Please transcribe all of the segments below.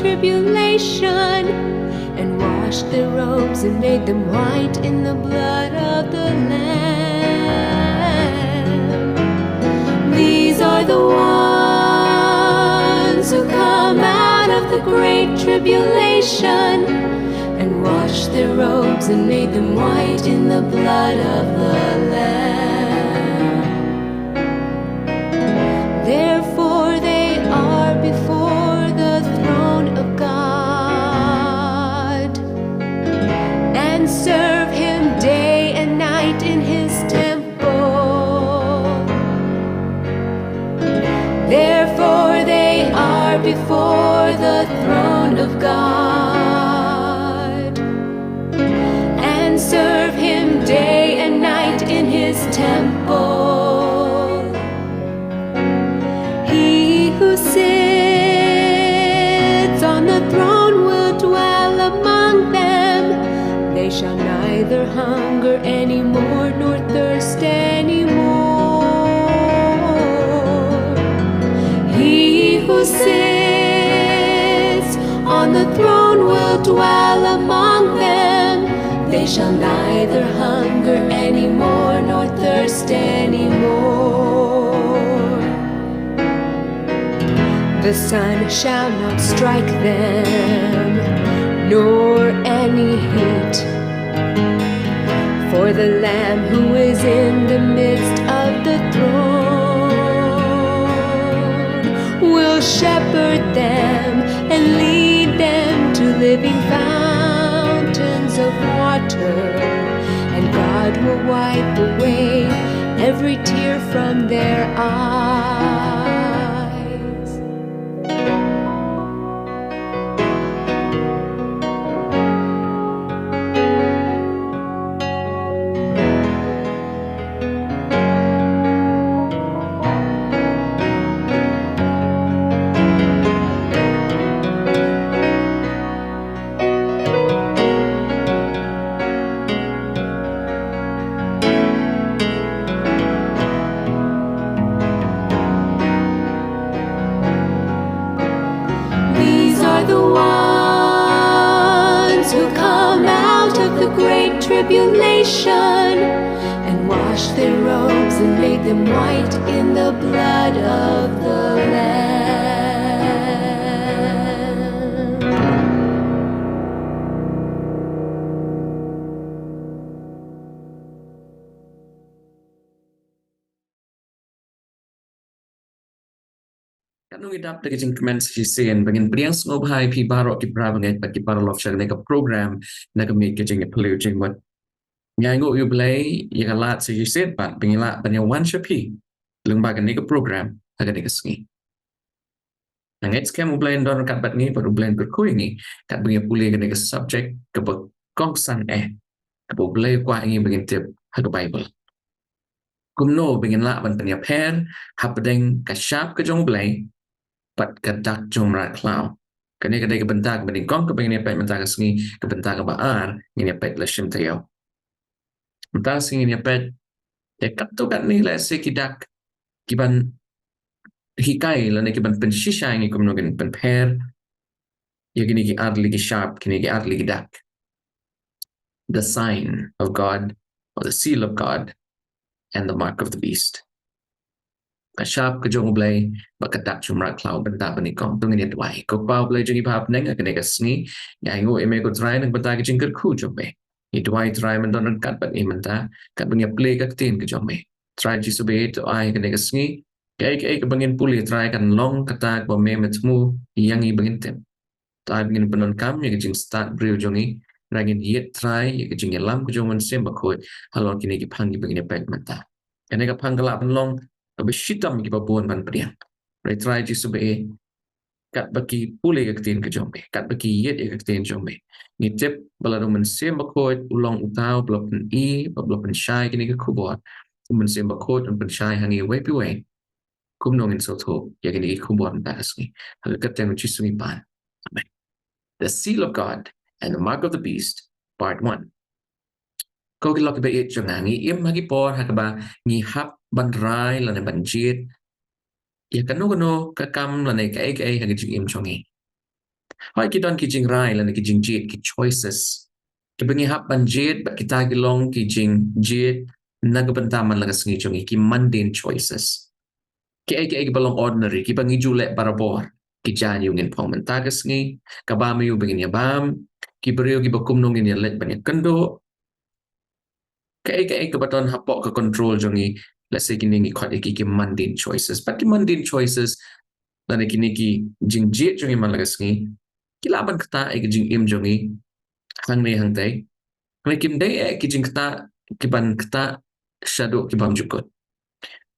tribulation, and washed their robes and made them white in the blood of the Lamb. These are the ones who come out of the great tribulation, and washed their robes and made them white in the blood of the Lamb. Therefore they are before the throne of God, and serve him day and night in his temple. Therefore they are before the throne of God, and serve him day and night in his temple. He who sits on the throne will dwell among them. They shall neither hunger anymore nor thirst anymore. He who sits on the throne will dwell among them. They shall neither hunger anymore nor thirst anymore. The sun shall not strike them, nor any heat. For the Lamb who is in the midst of the throne will shepherd them and lead them to living fountains of water, and God will wipe away every tear from their eyes. Tribulation, and washed their robes and made them white in the blood of the Lamb. Kanong idap na kajing comments si Sian bangin priang ngobhay pi barok ki bra bangay pat ki paralof siya na program na kami Jingiaphylliew Jingmut. Ngay ngô yêu BLEI yang alat sa yisit pat bangila banyawan siya pi lumbagan ni program agad ni kasngi. Ang its kem BLEI don kat bat ni baru BLEI berkuy ni kat Jingiaphylliew kan ni subject kapag kongsan kapag BLEI kwa ingi bangin tip haga Bible. Kumno bangin la ban panyaper hapadeng ka SHAP ka jong BLEI pat ka DAK jong MRAD KHLAW. Kani kadai ka bentag bangin kong ka bangin ni pet bentag kasngi ka bentag baar ni pet lashim tayaw. Entah singin ya pet ya kapto kat ni la se kidak kiban hikai la ne kiban penshisha ingi kumno gen penper ya gini ki adli ki SHAP kini ki adli ki DAK, the sign of God or the seal of God and the mark of the beast. Ka SHAP ka jong BLEI ba ka DAK jong MRAD KHLAW benta bani kong tungin ya tuai ko pau BLEI jengi pap neng akane ka sngi ya ingo eme ko try nang benta ka jingker ku jong be. Itu ay try man don kat bat imanta kat Jingiaphylliew ka tin ka jome try ji sobe to ay ka negas ngi kay ka bangin puli try kan long katag ba me metmu yang i bangin tem tay bangin panon kam ya jing start brew jongi rangin yet try ya jing lam ka jong sem ba ko halon kini ki phang bangin pet manta kan ka phang kala pan long ba shitam ki ba bon ban priang right try ji sobe kat baki puli ka tin ka jome kat baki yet ka tin jome ni tip balado man sem bakot ulong utaw blopen I blopen shai kini ka kubot man sem bakot un pen shai hangi we pi we kumnong in soto ya kini kubot basni halakat teng chisumi pan. Amen. The seal of God and the mark of the beast, part 1. Ko kilok ba it jangangi im magi por hakaba ni hap bandrai lane banjit ya kanu kakam lane ka hagi im chongi Hoi kidon ki jing rai lan ki jing jet ki choices. Ki bengi hap ban jet bat kita gilong ki jing jet nagabentaman lang sengi chungi ki mundane choices. Ki balong ordinary ki bangi julek barabor. Ki jan yung in pong mentagas ngi kabam yu bengin yabam ki beriu ki bakum nong in let banyak kendo ke baton hapok ke control jongi let's say kini ngi khot ki mundane choices but ki mundane choices dan kini ki jing jet jongi malagas ngi ki laban kata ki jing im jongi hang nei hang tai ngai kim dei ki jing kata ki ban kata shadow ki bam jukut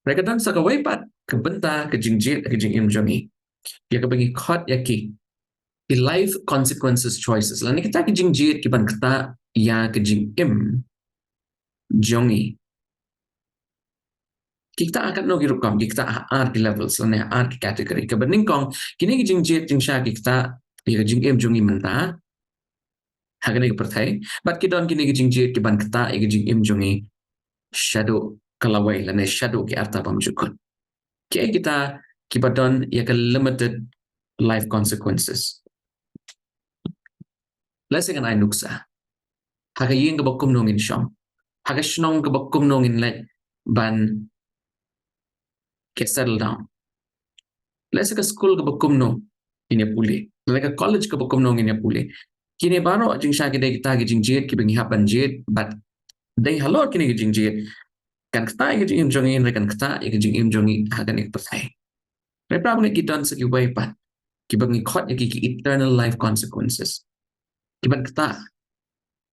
mereka dan sakawai pat ke benta ke jing jet ke jing im jongi ya ke bagi khot ya ki life consequences choices lan kita ki jing jet ki ban kata ya ke jing im jongi kita akan no girup kom kita ar ki levels lan ar ki category ke bening kong kini ki jing jet jing sha ki kita ya jing im jongi menta hagane ki perthai but ki don kini ki jing jet ki ban kata ya jing im jongi shadow kalawai lan shadow ki arta pam jukut ki kita ki badon ya ke limited life consequences let's say kan ai nuksa haga yin ke bakum nongin shom haga shnong ke bakum nongin let ban ke settle down let's say ke school ke bakum nong ini pulih let's say college ke bakum nong ini pulih kini baro jing sha ki dei kita ki jing jet ki bengi hapan jet but dei halor kini ki jing jet kan kata ki jing im jongin kan kata ki jing im jongi haga ni perthai re pra ni kita se ki wai pat ki bengi khot ki eternal life consequences ki ban kata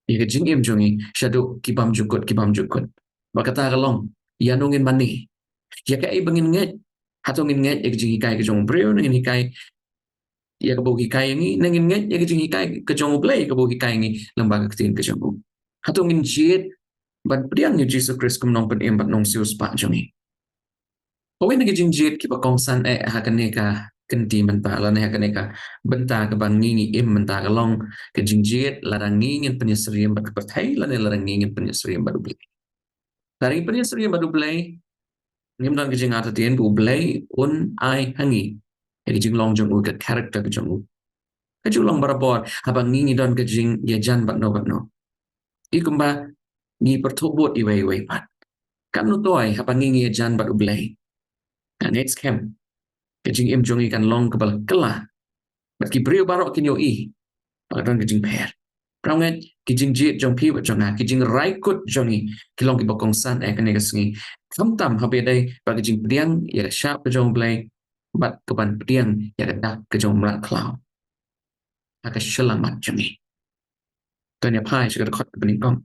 ki jing im jongi shadow ki bam jukut ba kata galong ya nongin mani ya ka ai bengin nget hatong in nget ek jing kai ke jong breu nangin hikai ya ka bogi kai ngi nangin nget ya ke jing hikai ke jong BLEI ka bogi kai ngi lembaga ketin ke jong hatong in jet ban priang ni Jesus Christ kum nong pen em bat nong sius pa jongi Pawai na jing jet ki pa kong san hakane ka kenti menta la ne hakane ka benta ka bangingi im menta ka long ke jing jet larang ngingin penyesriam bat perthai la ne larang ngingin penyesriam bat BLEI larang penyesriam bat BLEI ngim dan ke jing ata tien bu BLEI un ai hangi ke jing long jong u ke character ke jong u ke jing long barabor habang ngingi don ke jing ya jan bat no i kumba ni pertobot iwai pat kan no toy habang ngingi ya jan bat BLEI next camp kajing im jongi kan long kebal kelah bat ki brio barok kinyo i pagdon kajing per pranget kijing jet jong pi wat jonga kijing raikut jongi kilong ki bokong san kan negasngi kamtam habe dai ba kajing priang ya SHAP ke jong BLEI bat keban priang ya DAK ke jong MRAD KHLAW aka shelamat jongi kan ya pai sudah khot bening kong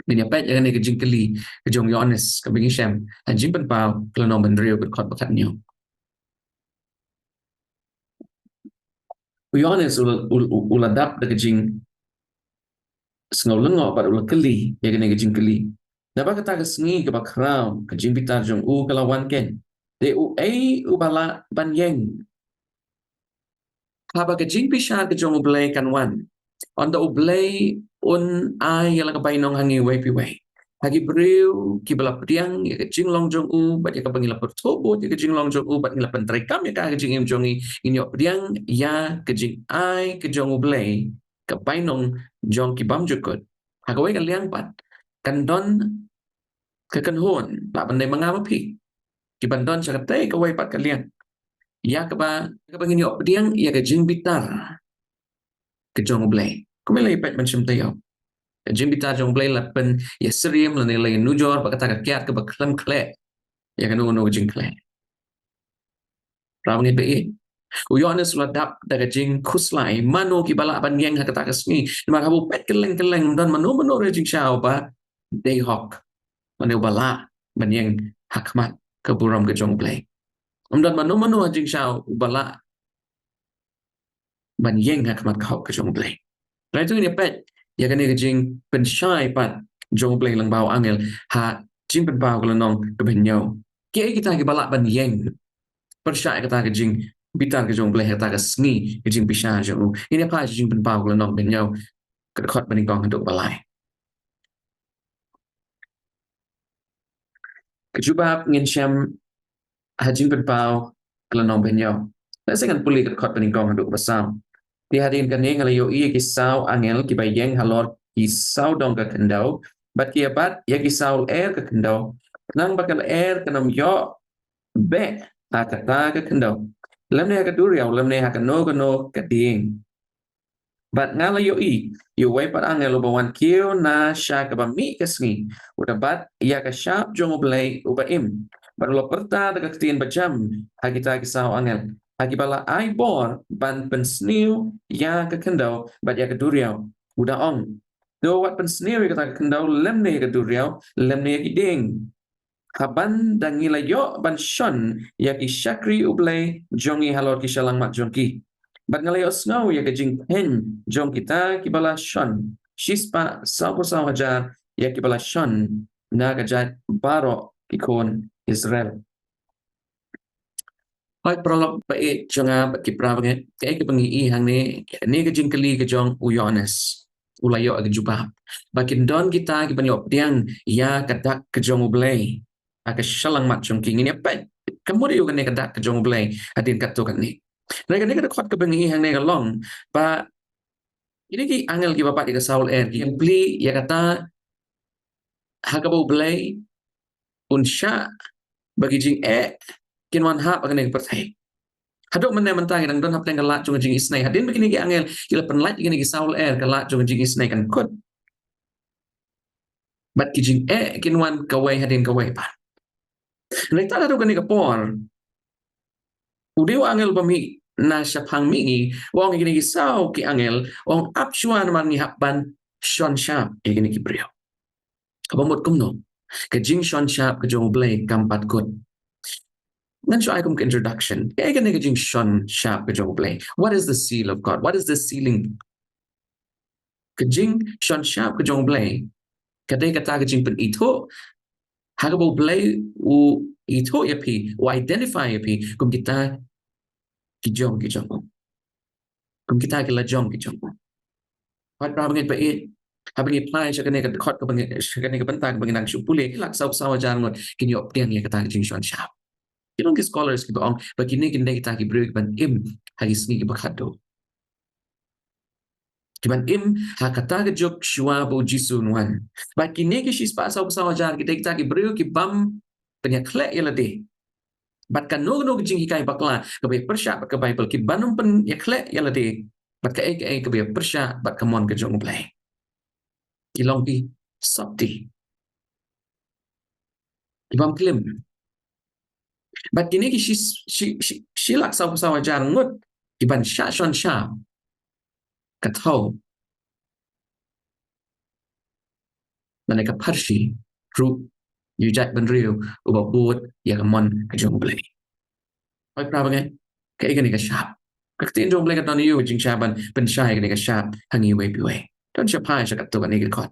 min ya pet ya ne kajing keli ke jong yones ke bingi shem anjing pen pau kelano bendrio ke khot bakat nyo Yohanes uladap da kajing sengaw lengo pada ulah keli ya kena kajing keli dapat kata kesengi ke bakrau kajing pitar jong kalawan ken de bala banyeng haba kajing pisar ke jong BLEI kan wan onda BLEI un ai yala ka bainong hangi wai pi wai hagi breu ki bala priang ya kajing long jong bat ya ka bangila pertobo ya kajing long jong bat ngila pentrekam ya ka kajing im jongi inyo priang ya kajing ai ke jong BLEI ka bainong jong ki bam jukut hagawai kan liang pat kan don ke kan hon la bandai mangama pi ki bandon sa katay kawai pat ka liang ya ka bangin yo priang ya kajing bitar ke jong BLEI kumelay pet macam tayo Jim bitar jong BLEI lapen ya seriam la nilai nujor bakata ka kiat ke baklam kle ya kan no jing kle rawang be Uyones ladap daga jing kuslai mano ki bala ban yang hakata kasmi ma kabu pet keleng dan mano re jing shao ba day hawk mano bala ban yang hakmat ke buram ke jong BLEI dan mano jing shao bala ban yang hakmat ke jong BLEI Lai tu ni pet ya kan ni jing pensyai pat jong BLEI lang bau angel ha jing pen bau kalau nong ke benyo ki kita ke balak ban yang persyai kata ke jing bitar ke jong BLEI kata ke sngi ke jing pisha jong ini apa jing pen bau kalau nong benyo ke khot baning kong untuk balai kejubab ngin syam ha jing pen bau kalau nong benyo Let's say kan pulih ke khot baning kong untuk basam Dihadin kani ngalayo kisau angel kibayeng halor kisau dong ke kendau bat kiabat ya kisau air ke kendau nang bakal air kanam yo be kata ke kendau lemne ka duriau lemne ha kano kading bat ngalayo yo way pat angel ubawan kio na sha ka mi kasngi udabat ya ka shap jong blay ubaim barulo perta daga tin bajam hagita kisau angel Akibala ai bor ban pensniu ya ke kendau bat ya ke duriau udah ong do wat pensniu ya ke kendau lemne ke duriau lemne ke ding haban dangila yo ban shon ya ki shakri ublay jongi halor ki shalang mat jongki bat ngalayo snau ya ke jing pen jong kita kibala shon shispa sau hajar ya kibala shon na gajat baro kikon Israel Hoi prolog ba jonga ba kipra ba ke bangi hang ne ke jingkali ke jong uyones ulayo ag jubah bakin don kita ke banyo tiang ya kadak ke jong ublay ag shalang mat jong king ini apa kamu dia kan kadak ke jong ublay adin kat tu kan ni mereka ni kada khot ke bangi hang ne long ba ini ki angel ki bapak di Saul ki yang beli ya kata hagabo ublay unsya bagi jing kinwan hap akan yang pertai Hadok mana mentang yang don hap tengah lat jung jing isnai hadin begini ki angel kila penlat gini ki Saul kalat jung jing isnai kan kut bat ki jing kinwan kawai hadin kawai pa Nek tak ada kan ni kapor udew angel bami na syapang mingi wong gini ki Saul ki angel wong apsuan man ni hapban Shon Sharp gini ki brio kabamot kumno ke jing Shon Sharp ke jung blay kampat kut Nan siya ay introduction. Kaya ka naging Shon Sharp ka play. What is the seal of God? What is the sealing? Kajing Shon Sharp ka play. Kaday kata kajing pen ito. Hagabo play u ito yapi. U identify yapi. Kung kita kijong. Kung kita kila jong kijong. What problem pa it? Habang i-apply siya kanina kadakot siya kanina kabantag bang inang syupuli. Laksaw-sawa dyan mo. Kinyop tiyan niya kata kajing Shon Sharp. Kinong ki scholars ki baong bagini kinday kita ki brio ban im hagis ni bakado kiban im hakata ke jok shua bo jisu nuan bagini ki shis pa saw jar kita ki brio ki bam penyakle yalade bat kan no jing hikai bakla ke bay persya ke bible ki banum pen yakle yalade bat ka ke bay persya bat kamon ke jong play kilong ki sabti kibam klim But kini ki she laksa sawa jar ngut iban Shon Sharp katho maneka parshi ru yujat benriu ubabut ya kamon ka jong blay oi pra bangai ka igani ka Sharp ka tin jong blay ka don yu jing shaban ben shai ka Sharp hangi we piwe don sha pai sha ka to ka ni ka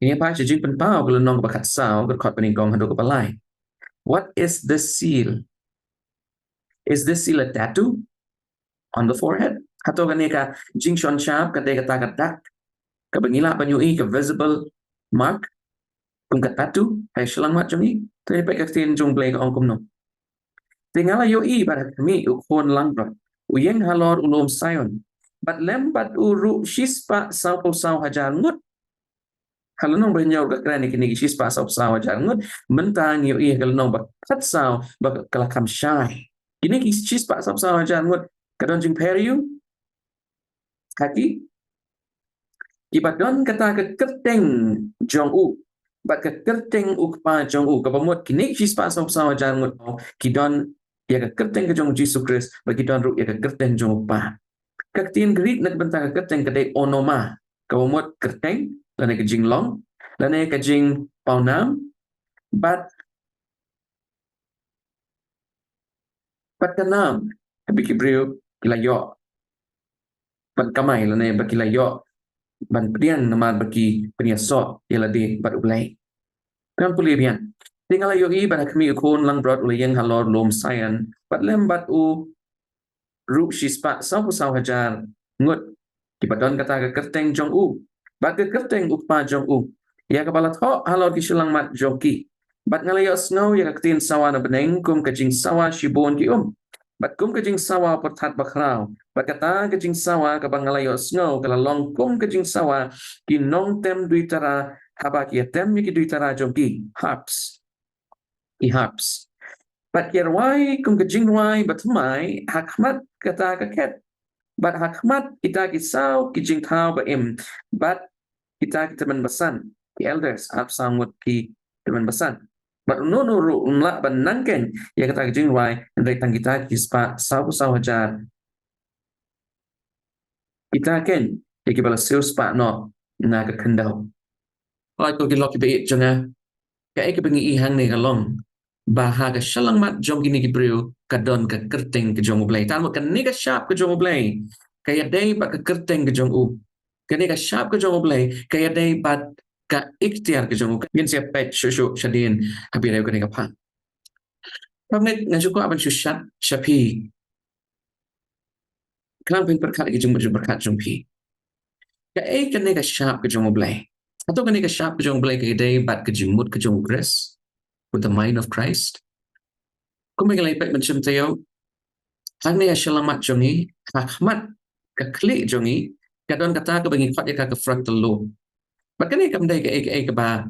ini pa jing pen pau ka nong ba khat sao ka khot paning gong hando ka balai What is the seal? Is this seal a tattoo on the forehead? Hato ka jing Shon Sharp kate kata kadak kabangila panyui ka visible mark kung ka tattoo ay silang mat jong tayo pa tin jong blay ka ongkom no. Tingala para kami ukon lang bro. Uyeng halor ulom sayon. But lembat uru shispa saw hajar ngut Kalunong bernyaw ka krani kini gishis pa sa hajar ngut mentang kalunong bakat saw kalakam syai. Kini gishis pa sa hajar ngut kadon jing periu haki Ibadon kata ke kerteng jong u bat ke kerteng ukpa jong u kapamot kini gishis pa sa hajar ngut kidon ya ke kerteng ke jong Jesus Christ bagi don ru ya ke kerteng jong pa. Kaktin Greek nagbenta ke kerteng kadai onoma kapamot kerteng lana ke jing long lana ke jing paunam bat kanam tapi kibriu kilayo bat kamai lana ba kilayo ban prian nama bagi peniasot yalade bat ulai kan pulian tinggal yo i ban kami ukon lang brot ulayeng halor lom sayan bat lembat u ru shispa saw hajar ngut kipadon kata ke kerteng jong u bat ke kerteng ukpa jong u ya kapalat ho halor kisulang mat joki bat ngalayo snow ya kaktin sawa na beneng kum kajing sawa shibon ki bat kum ke jing sawa pertat bakrau bat kata ke jing sawa ke bangalayo snow kala long kum ke jing sawa ki nong tem duitara haba ki tem ki duitara jom ki harps bat yerwai kum ke jing wai bat mai hakmat kata ke ket bat hakmat kita kisau ki jing thau ba im bat kita teman besan ki elders ap sangut ki teman besan but no ru umla ban nangken ya kata jing wai ndai tang kita kispa sau hajar kita ken ya ki bala seus pa no na ka kendau oi ko ki lok be jonga ka ek bengi I hang ne galong baha ka shalang mat jong gini ki brio ka don ka kerteng ke jong blai tan ka ne ka sharp ke jong blai ka ya dei ba ka kerteng ke jong u ka ne ka sharp ke jong blai ka ya dei ba ka ikhtiar ke jong ngin sia pet shu shadin habi re ka ne ka pa pamit ngajo ko aban shu shapi klang pin perkat ke jong berkat jong pi ka ka ne ka sharp ke jong blai atau ka ne ka sharp ke jong blai ka dei ba ka jingmut ke jong grace with the mind of Christ kung may kalipit man siyam tayo hang niya shalamat jongi hakmat ka kli jongi kadon kata ka bangi kwat ya ka frontal lobe but kani kam dai ka ba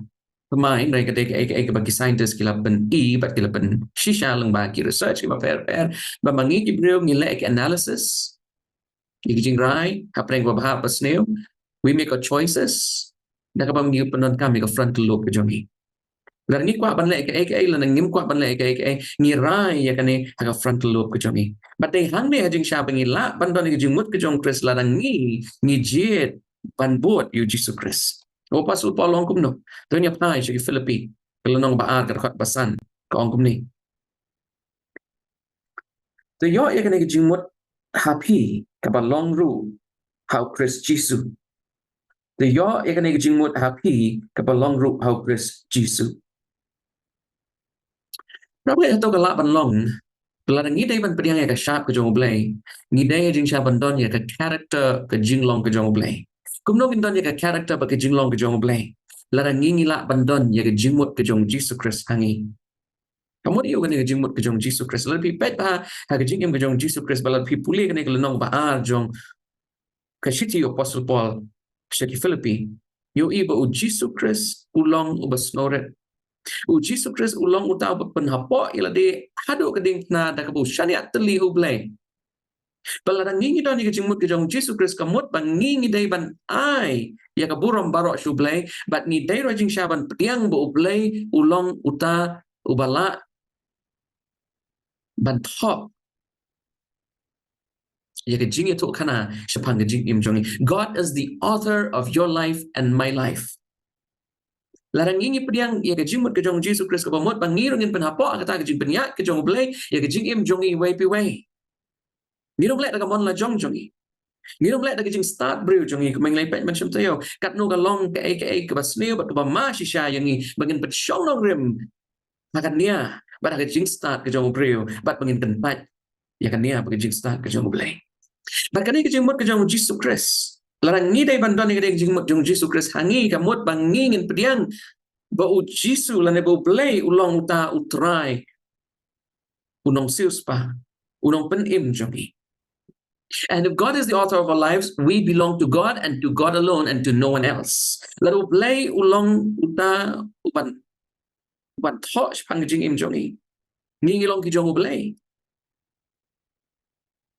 pemain dai ka ka bagi scientist kila pen bat kila pen shisha lang ba ki research ki ba per ba mangi ki brio ngile ka analysis ki jing rai hapeng ba ba pasneo we make our choices nakabang ni penon kami ka frontal lobe jongi Lan ni kwa ban le ka lan ngim kwa ban le ka ni rai ya kani ha frontal lobe ke jongi but they hang ne hajing sha bangi la ban don ke jingmut ke jong Chris la ni jet ban bot yu Jesus Christ o pasul polong kum no to nya pai shi Philippi kalau nong baar ka khat basan ka ong kum ni to yo ya kani ke jingmut happy ka ba long ru how Chris Jesus to yo ya kani ke jingmut happy ka ba long ru how Chris Jesus Probably ito kalak banlong. Pela ngi day ban pediang ya ka sharp ke jong blay. Ngi day jing sharp bandon ya ka character ke jinglong ke jong blay. Kumno gindon ya ka character ba ke jinglong ke jong blay. La ngi lak bandon ya ka jingmut ke jong Jesus Christ hangi. Kamu dia kan ke jingmut ke jong Jesus Christ. Lebih pet ba ha ke jingim ke jong Jesus Christ bala pi puli kan ke lenong ba jong ka shiti apostle Paul shaki Philippi. Yo iba u Jesus Christ ulong ubasnoret Jesus Christ ulong utau penhapo ila de hadu keding na da kabu syariat teli ublay baladang ngingi don ni jingmut ke jong Jesus Christ kamut bang ngingi dai ban ai ya kaburom barok shublay bat ni dai rajing syaban pediang bo ublay ulong uta ubala ban top ya ke jing itu kana syapang ke jing im jongi God is the author of your life and my life Larang ngingi pediang ya ke jingmut ke jong Jesus Christ ke pamot bangirong in penhapo kata ke jing penyak ke jong blay ya ke jing im jongi way pi way ngirong let ka mon la jong jongi ngirong let ka jing start brew jongi kumeng lai pet macam tayo kat no ka long ke basneo bat ka ma shisha yangi bangin pet shong long rim makan nia bat ka jing start ke jong brew bat bangin tempat ya kan nia ke jing start ke jong blay bat kan ke jing mut ke jong Jesus Christ Larang ni dai bandon ni ke jing mut jong Jesus Christ hangi ka mut bangingin pediang Bau Jisu lane bau blay ulong uta utrai unong sius pa unong penim jongi. And if God is the author of our lives, we belong to God and to God alone and to no one else. Lalu blay ulong uta uban thosh pangjing im jongi. Ngingi long ki jong blay.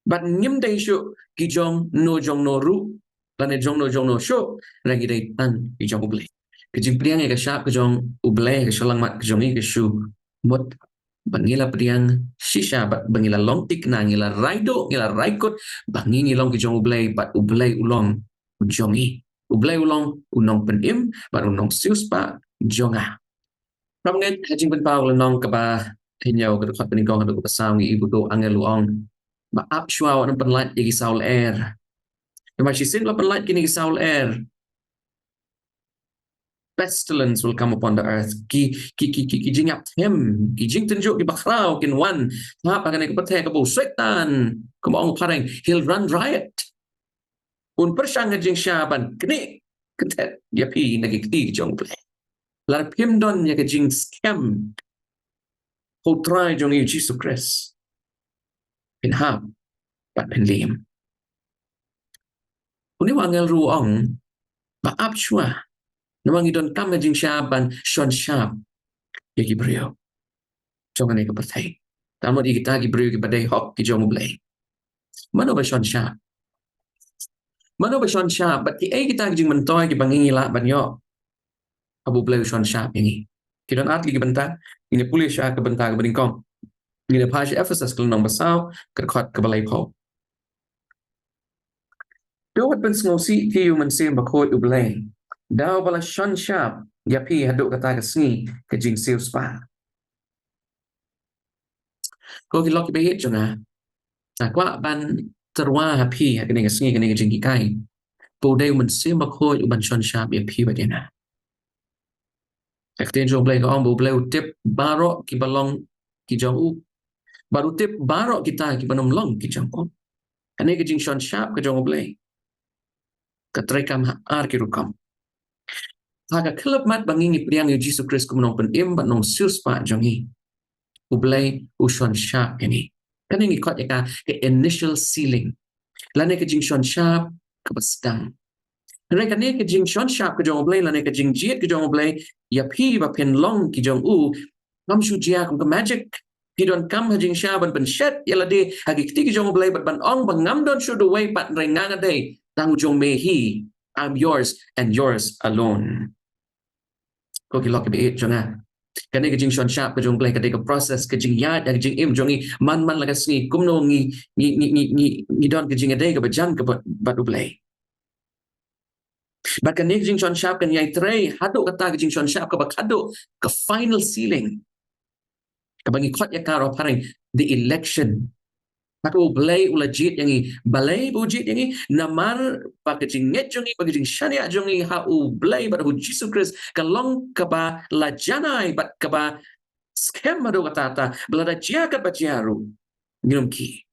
But ngim day shu ki jong no ru lane jong no shu lagi day tan ki jong blay. Kejing priang ya kasyap kejong ublay kesyalang mat kejongi kesyu mut bangila priang shisha bat bangila long tik na ngila raido ngila raikot bangi ngilong kejong ublay bat ublay ulong jongi ublay ulong unong penim bat unong sius pa jonga ramnget hajing penpau lenong kaba hinyau kedekot peningkong kedekot pasang ibu do angel luong ba ap shwa wan penlat yagi saul air Kama shisin la penlat kini saul air pestilence will come upon the earth. Ki jing up him. Ki jing tenjuk ki bakrau kin wan. Ha pakan ke pete ke bu setan. Kemong pareng he'll run riot. Un persang jing syaban kini ketet dia pi nagi kti jong ple. Lar pim don ya ke jing scam. Ho try jong Jesus Christ. เป็นห้ามบัดเป็นเหลี่ยมวันนี้ว่าเงารูอ่องบาอับชัวนวังอีดอนกัมกับจิงชาบันชอนชาบยากิบริโอจงกันเองกับประเทศตามมาดีกิตากิบริโอกิบได้ฮอกกิจงมุบเลยมันเอาไปชอนชาบมันเอาไปชอนชาบบัดที่กิตากิจิงมันต้อยกิบังงี้ละบันย่อabu beli shon sharp ini kita nak lagi bentar ini pulih syak ke bentar ke bendingkong ini page Ephesus kalau nombor sau ke khot ke balai pau do wat ben ngosi ti yu men sem ba khoi u blai dau bala shon sharp ya pi haduk kata ke sni ke jing sil spa ko ki lok be hit jona kwa ban terwa ha pi ke ni ke sni ke ni ke jing ki kai po deu men sem ba khoi u ban shon sharp ya pi ba dena Extension play ko ang play tip barok ki balong ki jong u baru tip barok kita ki banom long ki jong u ane ki jing shon sharp ka jong play ka trekam ar ki rukam ha ka klub mat bangingi priang yu Jesus Christ ko menong pen im ba nong sus pa jong i u play u shon sharp ini kan ngi kot ka ke initial ceiling lane ki jing shon sharp ka bastang Mereka ni ke jing shon sharp ke jong blay la ne ke jing jiet ke jong blay ya pi ba pen long ki jong u ngam shu jia kum ke magic pi don kam ha jing sharp ban shet ya la de ha ki ti ki jong blay ban ong ban ngam don shu the way pat rai nga day tang jong me hi I'm yours and yours alone ko ki lok be it jonga kan ke jing shon sharp ke jong blay ka de ka process ke jing ya da jing im jong i man la ka sni kum no ngi don ke jing day ka ba jang ka ba du blay Bahkan ni jing shon sharp kan yai tray haduk kata ke jing shon sharp ke bakaduk ke final ceiling. Ke bangi khot ya karo paring the election. Maka BLEI ulajit yang i balai bujit yang i namar pakai jing nget jongi pakai jing syariat jongi ha BLEI pada Jesus Christ kalong keba lajanai bat keba scam madu kata ta belada jia kat bajiaru minum ki.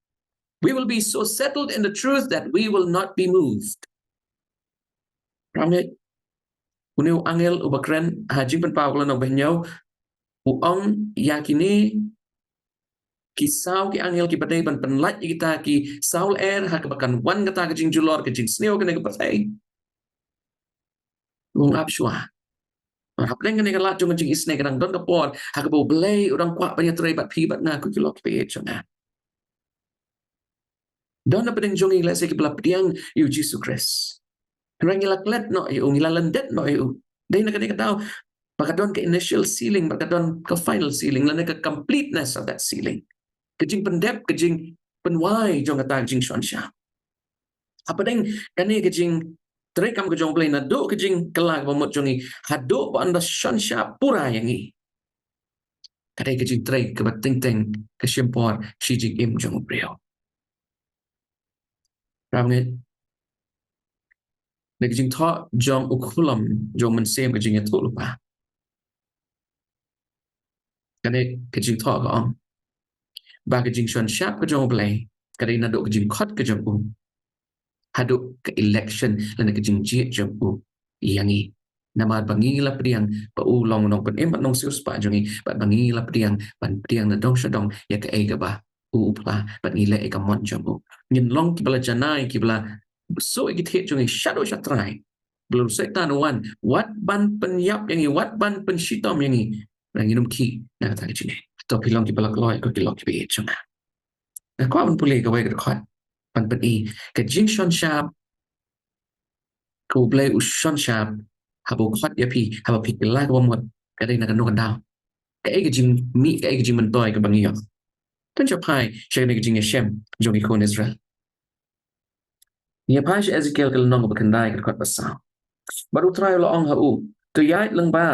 We will be so settled in the truth that we will not be moved. Ramai Uniu angel ubakren haji penpau kalau nak benyau uang yakini kisau ki angel ki badai ban penlat kita ki saul air ha kebakan wan kata ke jing julor ke jing sneo ke ke patai wong apshwa haplen ke ke lat jong jing isne kadang don ke por ha ke bo BLEI orang kuat banyak tray bat pi bat ngaku ki lok pe chona don na pedeng jongi la se ki bla pediang yu Jesus Christ Orang ngilak let no yu ngilak lendet no yu dai na kadang tahu Bakadon ke initial ceiling, bakadon ke final ceiling, lana ke completeness of that ceiling. Kejing pendep, kejing penwai jong kata kejing shon sharp. Apa deng kani kejing terekam ke jong play na do kejing kelang pemut jongi hado pa anda shon sharp pura yang i. Kadai kejing trek ke bating-ting ke shimpor shi jing im jong brio. Ramit. Na kejing thok jong ukulam jong mensem kejing ya tu lupa. Kadai kejing thok ke om. Ba kejing shon sharp ke jong BLEI. Kadai na do kejing khot ke jong haduk ke election lana ke jingjit jempu yangi nama bangi la pediang pa ulong nong pen emat nong sius pa jongi pa bangi la pediang pan pediang na dong shadong ya ke ega ba upla pan ile ega mon jempu nyin long ki bala janai ki bala so igi the jongi shadow shatrai belum setan wan wat ban penyap yangi wat ban penshitom yangi ranginum ki na kata jine to pilong ki bala kloi ko ki lok ki be chona na kwa ban pulih ka wai ka khot pan pen i ke jing shon sharp ko BLEI u shon sharp habo khot ya pi habo pi la ko mot ka dai na kan no kan dau ka e ke jing mi ka e ke jing man toy ka bangi yo tan cha pai she ne ke jing shem jong i kon Israel ni pai she Ezekiel kal nong ba kan dai ka khot basa baru try lo ong ha u to yai lang ba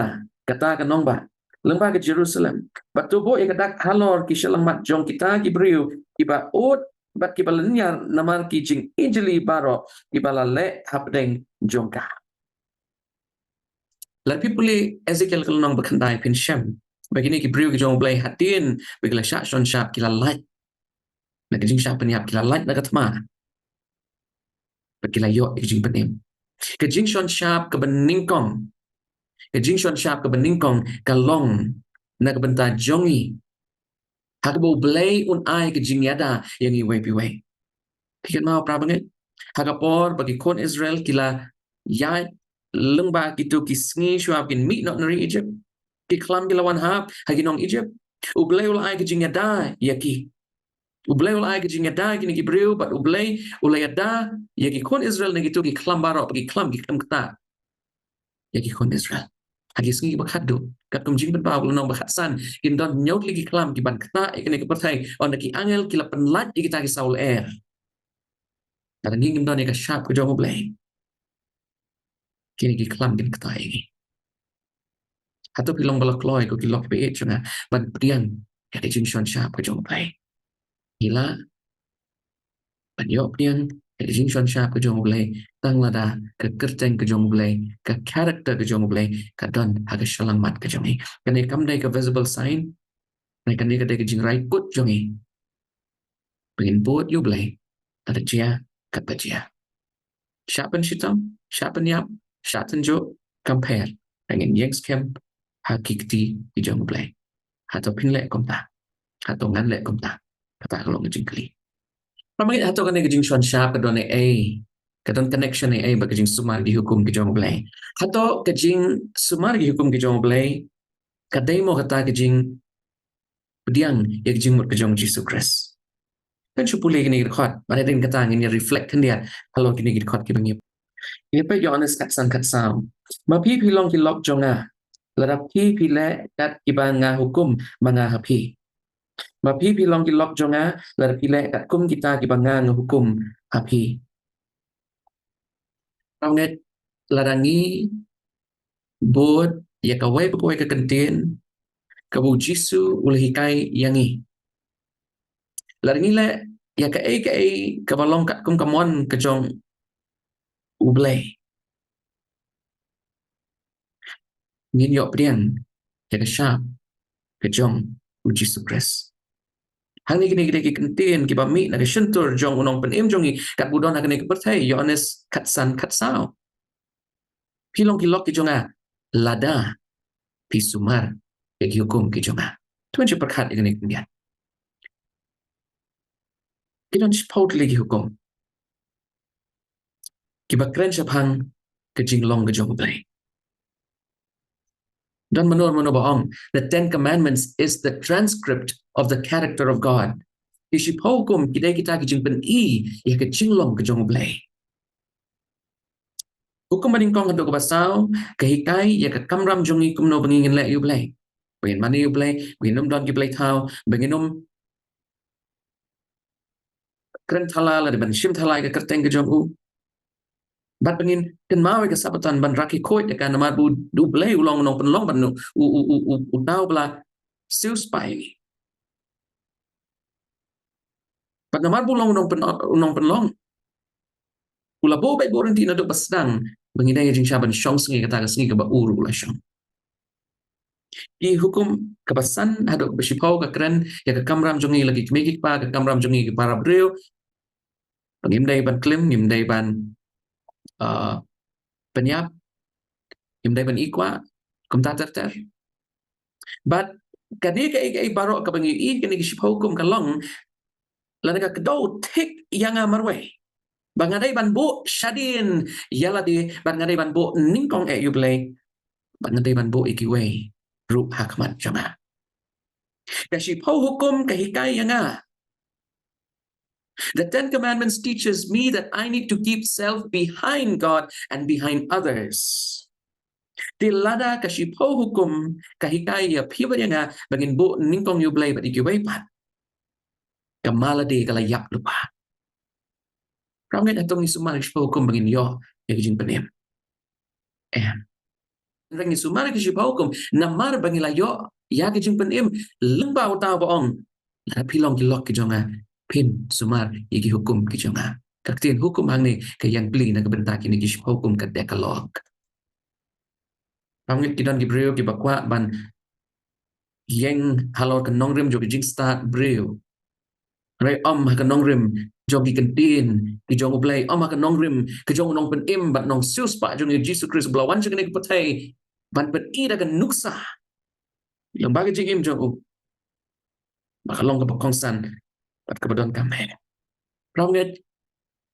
kata ka nong ba lang ba ke Jerusalem batu bo e ka dak halor ki shelang mat jong kita ki briu ki ba ot bat ki balanya namar ki jing injili baro ki balale hapdeng jongka la pipuli Ezekiel kalnong bakandai pin shem begini ki briu ki jong BLEI hatin begla sha shon sharp ki lalai na ki jing sharp penyap ki lalai na katma begila yo ki jing penim ki jing shon sharp ke beningkong ki jing shon sharp ke beningkong kalong na ke benta jongi Hakabu BLEI un ai ke jingyada yang iwe piwe. Pikir mau prabanget. Hakapor bagi kon Israel kila ya lengba gitu kisngi syuab kin mit not nari Egypt. Ki klam kila wan hap haginong Egypt. BLEI ul ai ke jingyada yaki. BLEI ul ai ke jingyada kini ki breu but BLEI ulayada yaki kon Israel na gitu ki klam barok ki klam kta. Yaki kon Israel. Hagi sengi bakado kat kum jing ba nong bakatsan kin don nyot lagi klam ki ban kta ikene ki pertai on ki angel kila penlat kita ki Saul air. Kada ngingim don ka SHAP ko jomo BLEI. Kini ki klam kin kta iki. Hato pilong balok loy ko ki lok be chunga ban priang ka de jing shon SHAP ko jomo BLEI. Gila ban yo priang ka de jing shon SHAP ko jomo BLEI tang lada ka kerteng ko jomo BLEI ka character ko jomo BLEI ka don ha ka shalang mat ka jongi. Kani kam dai ka visible sign Mereka ni kadai kejing rai kut jongi. Pengen buat you BLEI. Ada jia kata jia. Siapa shitam, siapa niap, siapa jo compare dengan yang scam hakikti di jong BLEI. Atau pinlek komta, atau nganlek komta. Kata kalau ngejing keli. Ramai atau kan kejing suan siapa done kadang connection bagi kejing sumar di hukum kejong BLEI. Atau kejing sumar di hukum kejong BLEI. Kadai mau kata kejing Pediang yang jingmut ke jong Jesus Christ. Kan supuli kini record. Pada din kata ini reflect kan dia. Kalau kini record kita ngip. Ini pa Johannes katsan katsam. Mapi pilong kilok jonga. Larapi pile kat ibanga hukum manga hapi. Mapi pilong kilok jonga. Larapi le kat kum kita ibanga hukum hapi. Raunget larangi bod ya kawai pekawai kekentin kabu jisu ulehikai yangi. Larangi le ya kai kabalong kat kum kamon kejong BLEI. Ngin yok priang ya ke SHAP kejong Jesus Christ. Hang ni kini kita kentin kiba mi na ke shentur jong unong penim jongi kat budon na kini kepertai Yohanes katsan katsau. Pilong kilok kejonga lada pisumar ke hukum kejonga. Tuan je perkat ini kemudian. Kita nishpaut lagi hukum. Kiba keren syapang kejinglong kejong BLEI. Dan menurut bohong, the Ten Commandments is the transcript of the character of God. Isip hukum kita kejing pen ya kejinglong kejong BLEI. Hukum banding kong kado kabasau kehikai ya ke kamram jongi kumno bangingin le yu BLEI. Bangin mani yu BLEI, banginum don ki BLEI tau, banginum keren thalal ada ban shim thalai ke kerteng kejong u. Bat bangin kan mawe ke sabatan ban raki koit ya kan namar bu du BLEI ulong nong penlong ban u tau bla siu spai. Bat namar bu long nong penlong ula bo bai bo renti na do basdang bangin dai jing shaban shong sengi kata sengi ke ba uru la shong. Di hukum kebasan hadok bersipau ke keren ya ke kamram jongi lagi kemegik pa ke kamram jongi ke para breu pangim dai ban klim ngim dai ban penyap ngim dai ban ikwa kumta ter but kadi ke barok ke bangi i kini sipau hukum kalong lana ka kedau tik yang amarwe bangadai ban bo shadin yala di bangadai ban bo ningkong yu BLEI bangadai ban bo ikiwe ru hakmat jama kasi pau hukum kahikai yanga. The Ten Commandments teaches me that I need to keep self behind God and behind others. Tilada kasi pau hukum kahikai ya piba yanga bangin bo ningkong yu BLEI bat ikiwe pat kamalade kalayap lupa. Ramai atong ni sumar kasi hukum bangin yo ya kijing penim. Rangi sumar kasi hukum namar bangin layo ya kijing penim lembau tau boong. Lara pilong kilok kijonga pin sumar igi hukum kijonga. Kaktiin hukum hang ni kayang BLEI na kabentak ini kis hukum ka dekalog. Pangit kidon gibreu kibakwa ban yang halor kanong rim jo kijing start breu. Rai om kanong rim jo ki kentin kijong BLEI om kanong rim kijong nong penim bat nong sius pa jong Jesus Christ blawan jeng ni kepatai ban pen ida kan nuksa. Yang bagi jing im jong Makalong ke kongsan bat kebedon kami. Pronget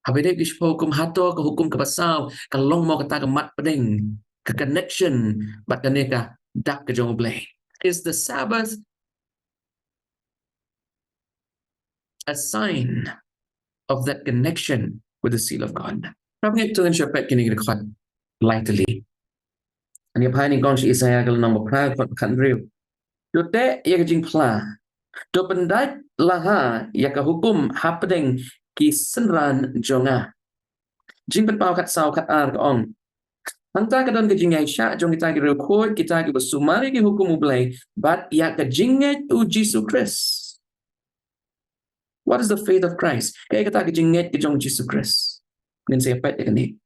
habede ki hukum hato ke hukum ke pasal kalong mau kata ke mat peding ke connection bat kaneka dak ke jong blei. Is the Sabbath a sign of that connection with the seal of God? Pronget tu syapet kini rekod lightly. Ani phai ni gong si Isaiah kal nang pra kan riu. Dote ya ke jing pla. Do pendat laha ya ke hukum happening ki senran jonga. Jing pen pau kat sau kat ar ke ong. Hanta ka don ke jing ai sha jong kita ki riu kod kita ki bersumari ki hukum ublai but ya ke jinget u Jesus Christ. What is the faith of Christ? Kaya kita ke jinget ke jong Jesus Christ. Ngin saya pet ya ni.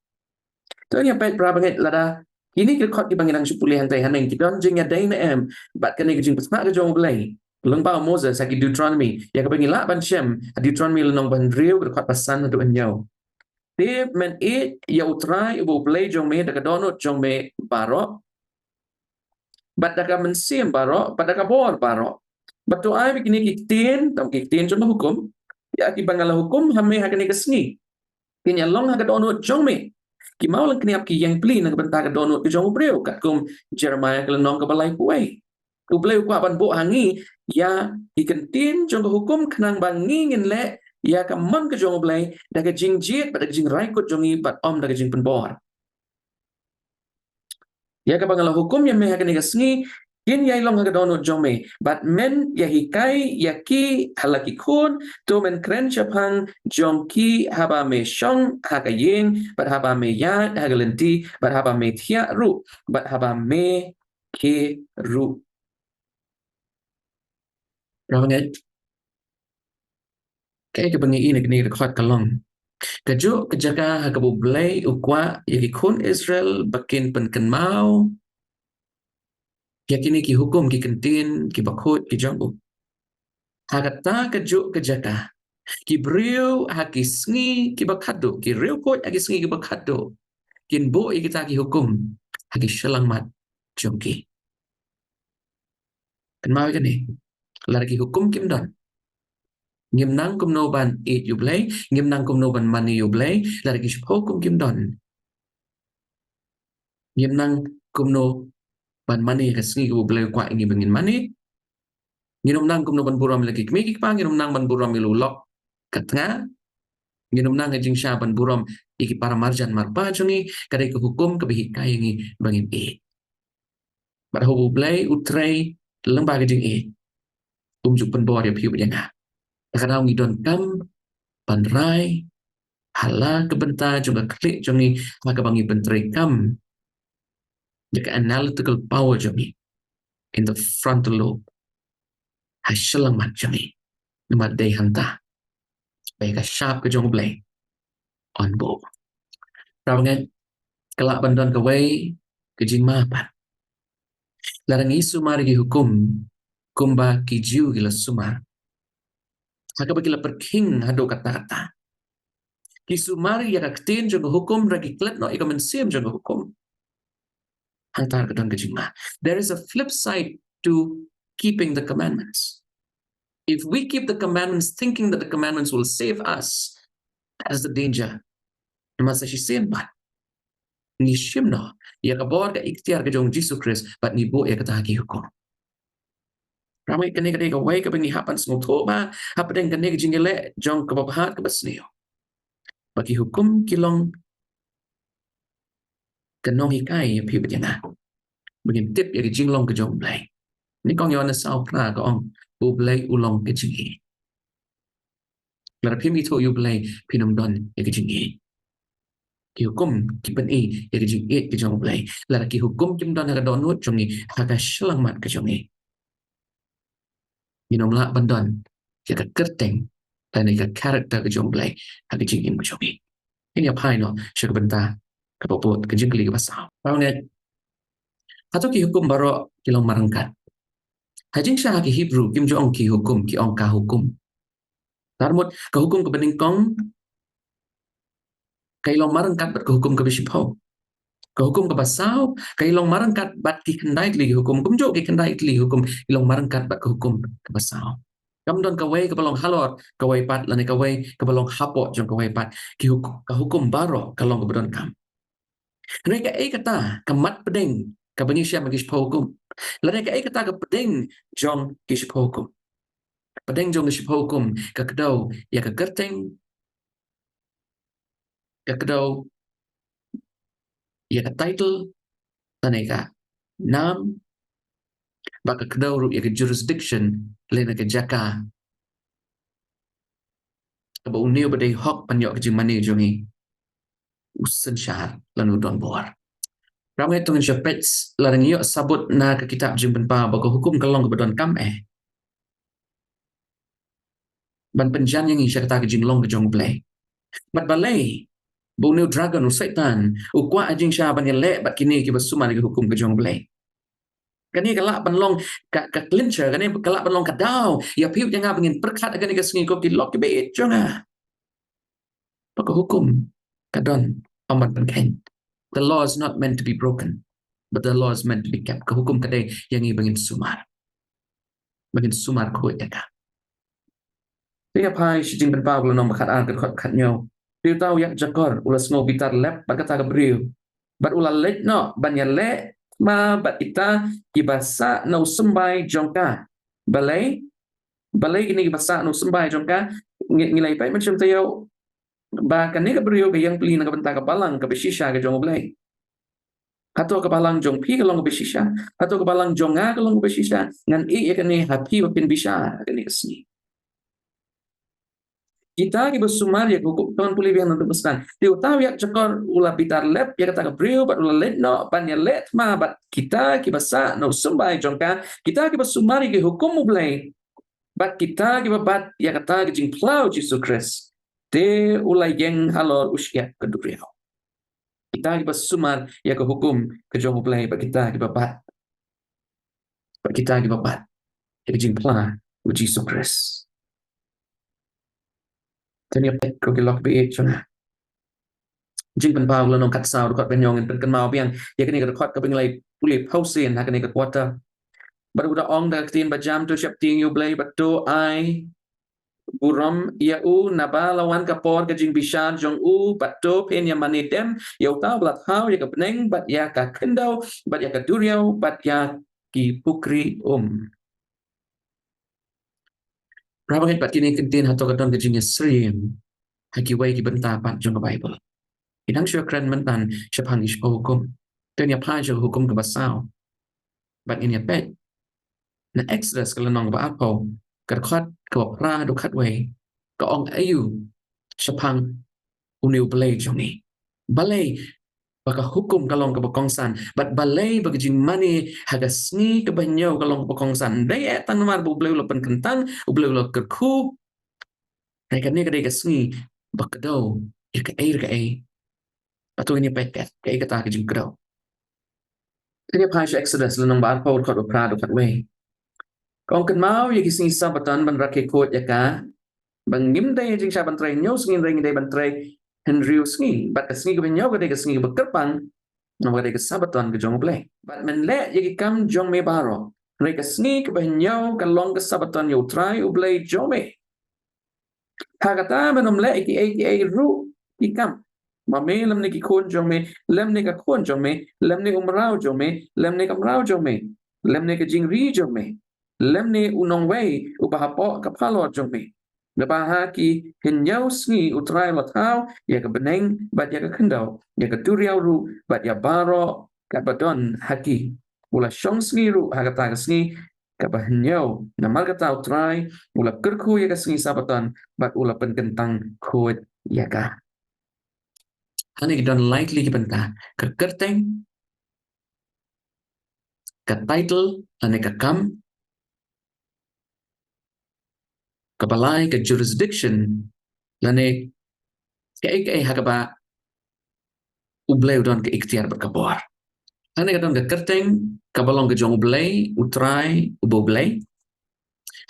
Tu ni pet berapa nget lada. Ini ke kot ki banginang supuli hantai haneng ki don jing ya dai na em but kan ke jing pesma ke jong ublai. Leng pau Moses haki Deuteronomy ya ke bangin la ban shem Deuteronomy lenong ban riu ke kot pasan tu enyau. Dia men ya utrai ibu play jong me dekat donut jong me barok. Bat dekat mensim barok, bat dekat bor barok. Batu ai begini kitin jong hukum. Ya ki bangala hukum hamme hakani kesni. Kini long hakat donut jong me. Ki mau lang kniap ki yang pli nak bentar ke donut ke jong breu kat kum Jeremiah ke lenong ke balai kuai. Ku play ku ban bo hangi ya ikentin jong hukum kenang bangi ngin le ya ka mon ke jong blai da ke jing jit ba da jing rai kot jongi bat om da ke jing penbor ya ka bangala hukum ya me ha ke ni sngi kin ya long ha ke donut jong me bat men ya hikai ya ki halaki kun to men kren chapang jong ki haba me shong ha ka ying bat haba me ya ha ke lenti bat haba me thia ru bat haba me ke ru rawanget kaya ke bangi ini kini rekhot kalong. Kejuk kejaga hakabu BLEI ukwa yaki kun Israel bakin penken mau yakini ki hukum ki kentin ki bakut ki jongbu. Hakata kejuk kejaga ki briu haki sngi ki bakado ki riu kot haki sngi ki bakado kin bo kita ki hukum haki shelang mat jongki. Kan mau ni lagi hukum kim don. Ngim nang kum no ban it you BLEI, ngim nang kum no ban money you BLEI, lagi hukum kim don. Ngim nang kum no ban money ka sngi ku BLEI kwa ngi bangin money. Nginom nang kum no ban buram lagi kmi ki pa nginom nang ban buram ilu lok katnga. Nginom nang jing sha ban buram iki para marjan marpa chungi kadai ke hukum ke bihi kai ngi bangin it. Bar hu BLEI utrai lembaga jing it. Juk ban bor ya piu bajanga. Kadang ngi don kam ban rai hala kebenta juga klik jongi maka bangi bentrai kam jika analytical power jongi in the frontal lobe hasyalang mat jongi nama day hanta baik SHAP ke jong BLEI on board rawangan kelak bandon kawai ke Jingmapan larang isu mari hukum kumba kijiu gila sumar haka bagila perking hado kata-kata kisumari ya kaktin jong hukum ragi klet no ika mensim jong hukum hantar ke don ke Jingma. There is a flip side to keeping the commandments. If we keep the commandments thinking that the commandments will save us, that is the danger. Masa si sen bat ni shimno ya kabor ka ikhtiar ke jong Jesus Christ bat ni bo ya katagi hukum. Ramai kene kene ka wai ka bengi hapan smoto ba hapan kene ke jingele jong kabahat ka basneo. Bagi hukum kilong kanong hikai ya pi bajana. Begin tip ya ke jinglong ke jong BLEI. Ni kong yon na sao pra ka ong bu BLEI ulong ke jingi. Lara pimi to yu BLEI pinam don ya ke jingi. Ki hukum ki pen e ya ke jingi ke jong BLEI. Lara ki hukum kim don haka donut jongi haka shelang mat ke jongi. Minum la bandon ya ke kerteng dan ya ke karakter ke jong BLEI haka jingi ke jongi. Ini apa no syaka benta ke popot ke jingli ke pasal. Paunet atau ki hukum baro kilong marangkat. Hajing syah ki Hebrew kim jo ong ki hukum ki ong ka hukum. Tarmut ke hukum ke beningkong kailong marangkat bat ke hukum ke bishipho. Ke hukum ke pasau kailong marangkat bat ki kendai li hukum kum jo ki kendai li hukum ilong marangkat bat ke hukum ke pasau. Kamdon kawai kabalong halor kawai pat lani kawai kabalong hapo jong kawai pat ki hukum baro kalong kabadon kam. Mereka kata kamat pedeng kabangi siya magish hukum. Lani kata ka pedeng jong gish hukum. Pedeng jong gish hukum kakadaw ya kagerteng kakadaw ya ka title lani ka nam baka kadaw ru ya ka jurisdiction lani ka jaka kaba uniw badai hok panyok kajimani jongi usan syahar lanu don bor. Ramai tungin syapets larang iyo sabut na ke kitab jimpen pa baka hukum kalong kabadon kam ban penjan yang isya kata ke jinglong ke jong BLEI. Bat balai Bunil dragon usaitan ukwa ajing sya ban yale bat kini ki basuma ke hukum ke jong BLEI. Kani kalak panlong ka clincher kani kalak panlong kadau ya piu jangan pengin perkat kani ke sengi ko ki lok ke be jonga. Baka hukum kadon amat penken. The law is not meant to be broken, but the law is meant to be kept. Kehukum kadai yang i bangin sumar kuat ya ka. Tiap hai sijing berpau kalau nom kat an kat nyo. Tiu tahu yak jakor ulas ngo bitar lep bat kata kebriu. Bat ula let no ban ya le ma bat kita kibasa no sembai jongka. Balai ini kibasa no sembai jongka ngilai pai macam tayo ba kan ni kebriu ke yang pelin ke bentar ke balang ke besisha ke jong BLEI. Atau kebalang jong pi kalong besisha atau kebalang jonga kalong besisha ngan i yakni happy wapin bisa kani kesni. Kita ki bersumar ya hukum tuan pulih yang untuk pesan. Dia tahu ya cakor ulah bitar lep ya kata kebriu bat ulah let no ban ya let ma bat kita ki basa no sembai jongka kita ki bersumar ki hukum BLEI. Bat kita ki babat ya kata ke jingklau Yesus Kristus. De ulah yang halor usia keduriau. Kita ki bersumar ya ke hukum ke jong BLEI bat kita ki babat. Bat kita ki babat ya ke jingklau Yesus Kristus. Tanya pek ko kilok be chona. Jing pen pau lo nong kat sao kot ben yong pen kan mau piang ya kini ka kot ka ben lai pulip hausin ha kini ka kwata. Baru da ong da tin ba jam to syap ting yu BLEI ba to ai buram ya u naba lawan ka por ka jing bisan jong u ba to pen ya mani dem ya ta blat hau ya ka peneng bat ya ka kendau bat ya ka duriau bat ya ki pukri Rabang bat kini kentin hato ka don ka jing ya srim haki wai ki benta pat jong ka Bible. Inang syur keren mentan syapang ish hukum. Dan ya pah hukum ke basau. Bat ini pet. Na Exodus kalau nong ba apo kerkot ke pra do kat way. Ka ong ayu syapang uniu BLEI jongi. Balai baka hukum kalong ke bekongsan. Bat balai bagi jing mani haga sngi ke banyo kalong ke bekongsan. Daya tanmar bu BLEI ulo pen kentang, BLEI ulo kerku. Daya ni kadai ke sngi bakado ya ke air ke air. Atau ini peket ke kata ke jing kerau. Ini pah Exodus lenong ba apo kot pra do kat way. Kong kan mau ya kisni sabatan ban rakke kot ya ka bang ngimdai jing sa bantrai nyo sngin ring dai bantrai Henry sngi bat sngi ke nyo ke sngi bekerpang no ke sabatan ke jong BLEI bat men le ya kam jong me baro mereka sngi ke nyo ke long ke sabatan yo try BLEI jong me ha kata menom le ki ru ikam Mame lam ne ki kon jong me lem ne ka kon jong me lem ne umrao jong me lem ne kamrao jong me lem ne ka jing ri jong me lem ne unong wei upahapo ka palo jong me lebaha ki hinyau sngi utrai latau ya ka beneng bat ya ka kendau ya ka turiau ru bat ya baro ka badon haki ula shong sngi ru ha ka sngi ka hinyau namal ka tau trai ula kerku ya ka sngi sabatan bat ula penkentang khot ya ka Hani don likely ki benta ke kerteng ke title ane ke kam ke BLEI ke jurisdiction lane ke hakaba BLEI don ke ikhtiar berkabor. Hani don ke kerteng ke balong ke jong BLEI utrai ubo BLEI.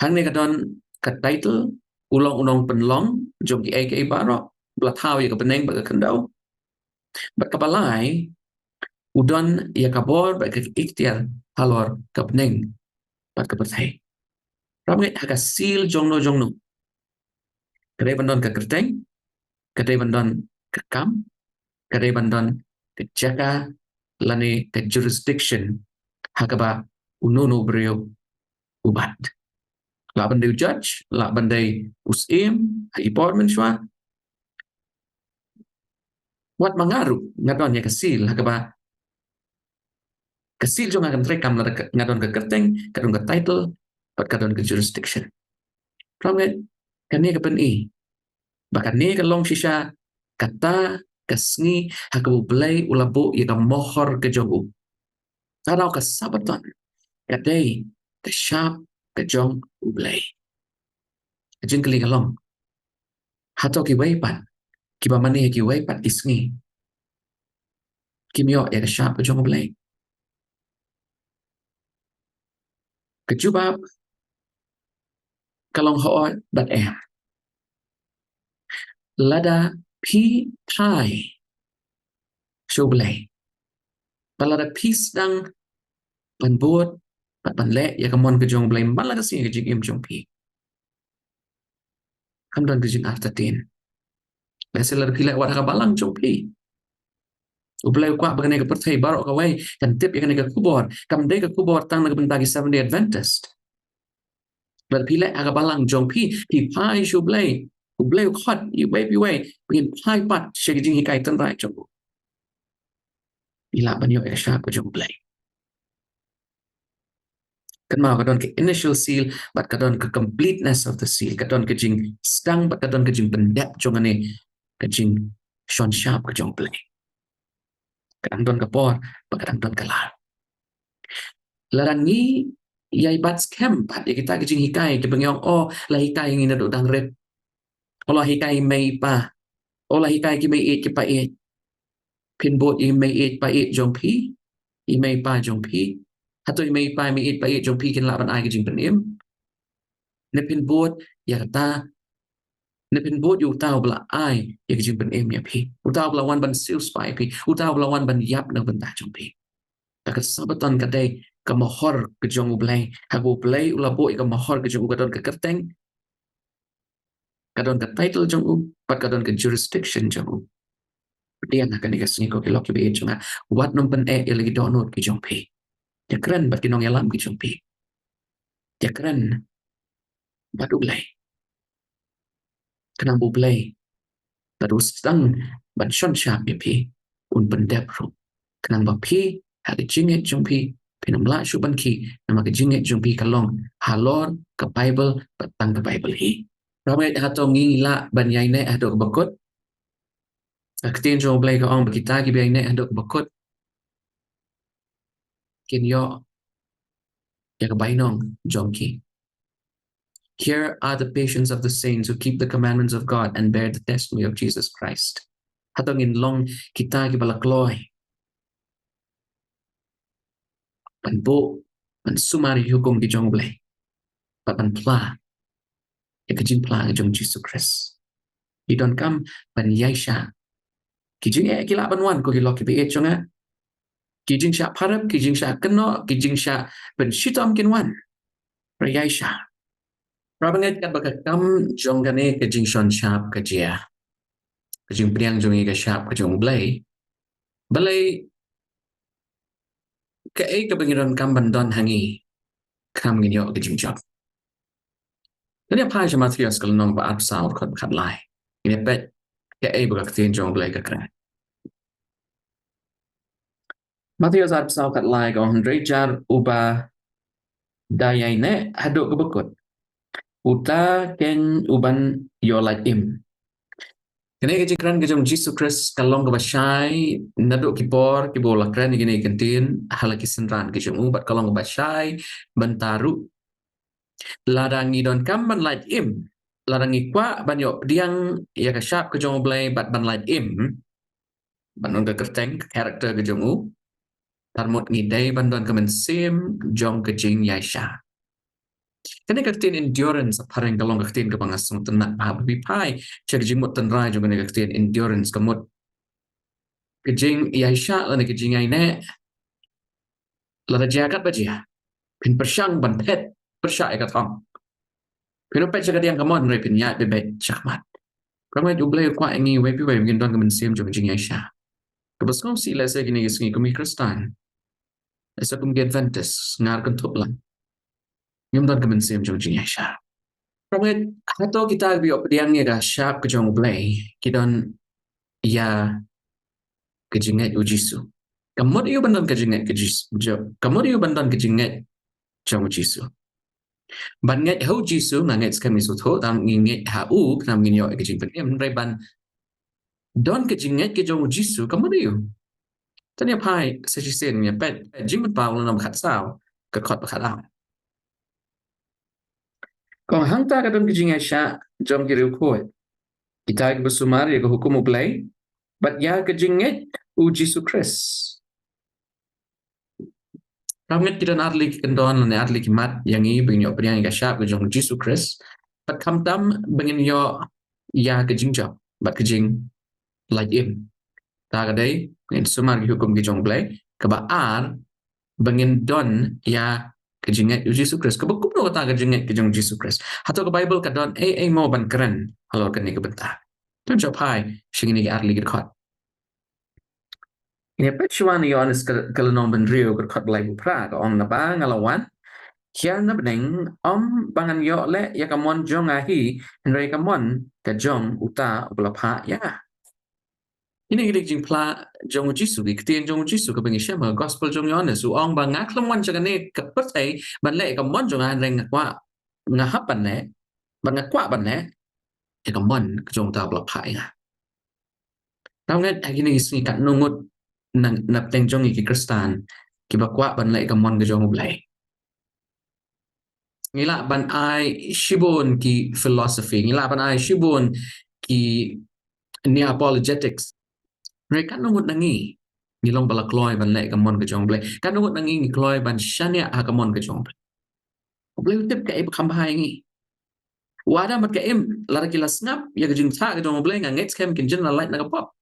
Hani don ke title ulong penlong jong ki baro blatau ya ke beneng ba ke kendau. Ba ke BLEI udon ya kabor ba ke ikhtiar halor ke beneng ba ke berthai. Ramai agak seal jong no. Kedai bandon ke kerteng, kedai bandon ke kam, kedai bandon ke jaga, lani ke jurisdiction, hakaba unono beriu ubat. La bandai judge, la bandai usim, department shwa, wat mangaru ngadon ya kesil hakaba kesil jong akan rekam ngadon ke kerteng, kadon ke title, pat kadon ke jurisdiction. Ramai kani ke pen bahkan ni ke long shisha kata kesngi hakabu belai ulabu ika mohor ke jongu. Tarau ke sabaton kadai ke SHAP ke jong BLEI. Jing keli kalong. Hato ki waipan ki ba mani ki waipat isngi. Kimyo ya ke SHAP ke jong BLEI. Kejubab kalong hooi bat lada pi thai show BLEI. Balada pi sedang panbuat pat panle ya kamon ke jong BLEI malada sing ke jing im jong pi. Kamdan ke jing after 10. Leselar pilih wadah balang jong pi. Ublay kwa bagane ka perthai barok ka way kan tip ya ke kubor kam de ka kubor tang na bentagi 70 Adventist. Bal pilih aga balang jong pi pai shu blay ublay khot yu bay pi way pin pai pat shege jing hikai tan rai jong. Ila banyo ya SHAP ko jong blay. Kan mau kadon ke initial seal but kadon ke completeness of the seal kadon ke jing stang but kadon ke jing pendap jong ane ke jing Sean SHAP ko jong blay. Kadang don ke por kadang don ke lar. Larangi yai bat scam pat ya kita kejing hikai ke bengyong la hikai ngin duk dang red olah hikai mei pa olah hikai ki mei it ki pa it pin bot i mei it pa it jong pi i mei pa jong pi hato i mei it pa it jong pi kin la ban ai kejing penim ne pin bot ya kata ne pin bot yu tau bla ai ya kejing penim ya pi utau bla wan ban sil spy pi utau bla wan ban yap na ban ta jong pi tak sabaton kadai ke mohor ke jong BLEI habu BLEI ulabo ke mohor ke jong kadon ke kerteng kadon ke title jong pat kadon ke jurisdiction jong dia nak kan dikasih ko ke lok be jong wat nom pen lagi download ke jong pi ya keren bat kinong yalam ke jong pi ya keren bat BLEI kenang BLEI terus tang ban shon SHAP pi un pendep ro kenang ba pi hadi jinget jong pi pinamla shuban ki nama ke jinget jong pi kalong halor ke Bible petang ke Bible hi ramai hato ngila ban yai ne adok bakut aktin jong BLEI ka ong kita ki bai ne adok bakut kin yo ya ke bainong jong ki. Here are the patience of the saints who keep the commandments of God and bear the testimony of Jesus Christ. Hato ngin long kita ki balakloy panbo pan sumari hukum ki jong BLEI pan pla ya ke jing pla jong Jesus Christ. Idon kam ban yaisha kijing kila banwan ko hilok ki chonga kijing sha parap kijing sha keno kijing sha ben shitam kinwan prayaisha prabanget kat bakam jongane kijing shon SHAP kajia kijing priang jongi ka SHAP ka jong BLEI ke ka bangiron kam bandon hangi kam ginyo kijing job jadi apa aja material kalau nong ba apsal kot khat lai ini pet ke bakak tin jong BLEI ka kran material apsal kat lai ko jar uba dayai ne haduk kebekut uta ken uban yo like im kene ke jikran ke jong Jesus Christ kalong ke bashai naduk kipor ki bola kran gini kentin halaki senran ke jong ubat kalong ke bashai bentaru ladangi don kam ban like im ladangi kwa banyo diang ya ke SHAP ke jong BLEI bat ban like im ban on ke kerteng karakter ke jong tarmut ngidai ban don ke mensim jong ke jing yaisha. Kene kaktin endurance parang kalong kaktin ke pangasung tenak habi pai cek jingmut tenrai juga ne kaktin endurance kemut kejing yaisha lane kejing aine lada jagat bajia pin persyang ban pet persya ikat hong Pero pet cakap yang kamon rai pinyat bebet cakmat. Kamu itu boleh kuat ini wepi wepi mungkin tuan kemensiam jom jing Aisyah. Kebas kau si lesa gini gini kami Kristen. Lesa kami Adventist ngar kentup lah. Yang tuan kemensiam jom jing Aisyah. Kamu atau kita biar pediangnya dah SHAP ke jong BLEI kita ya kejingat ujisu. Kamu dia bandan kejingat kejisu. Kamu dia bandan kejingat jong ujisu. Ban ngat hau jisu ngat kami sutho tam ngat hau nam nginyo kejing penem rai ban don kejingat ke jong ujisu kamu dia. Tanya pai sesisen ya pet Jingmut pau nam khat sao ke khot khat am. Kong hangta ka don kejingat sya jom kiriu khoi. Kita bersumar ya ke hukum BLEI but ya kejingat ujisu Kris. Ramngat kita narli kendon ne arli kimat yang i bengyo priang ga sya ke jong ujisu Kris. But kam tam bengin yo ya kejingjap but kejing like im. Ta ka dai ngin sumar ki hukum ki jong BLEI ke ba ar bengin don ya kejingat Yesus Kristus kebekum no kata kejingat kejong Yesus Kristus atau ke Bible ka don mau ban keren halor kan ni ke bentar tu job hai sing ni arli khot ini pechuan ni on kalau nom ben rio khot BLEI pra ka on na ba ngalawan kian na beneng bangan yo le ya kamon jong ahi henry kamon ka jong uta belapa ya ini kita jing pla jong Jisu di ketien jong Jisu ke bengi syama gospel jong Yohanes su ong ba ngak lemwan chakane ke pertai ban le ka mon jong an reng kwa ngahap ban ne ban ngak kwa ban ne e ka mon jong ta bla phai nga tao ngat agini isni kat nungut nap teng jong ki Kristan ki ba kwa ban le ka mon ke jong BLEI ngila ban ai shibun ki philosophy ngila ban ai shibun ki ni apologetics mereka nungut nangi nilong bala kloy ban le kamon ke jong BLEI kan nungut nangi ni kloy ban shania ha kamon ke jong BLEI tip ka ib khambai ngi wada mat ka im lar ki lasngap ya ke jing tha ke jong BLEI ngets kem kin jin la light na ka pop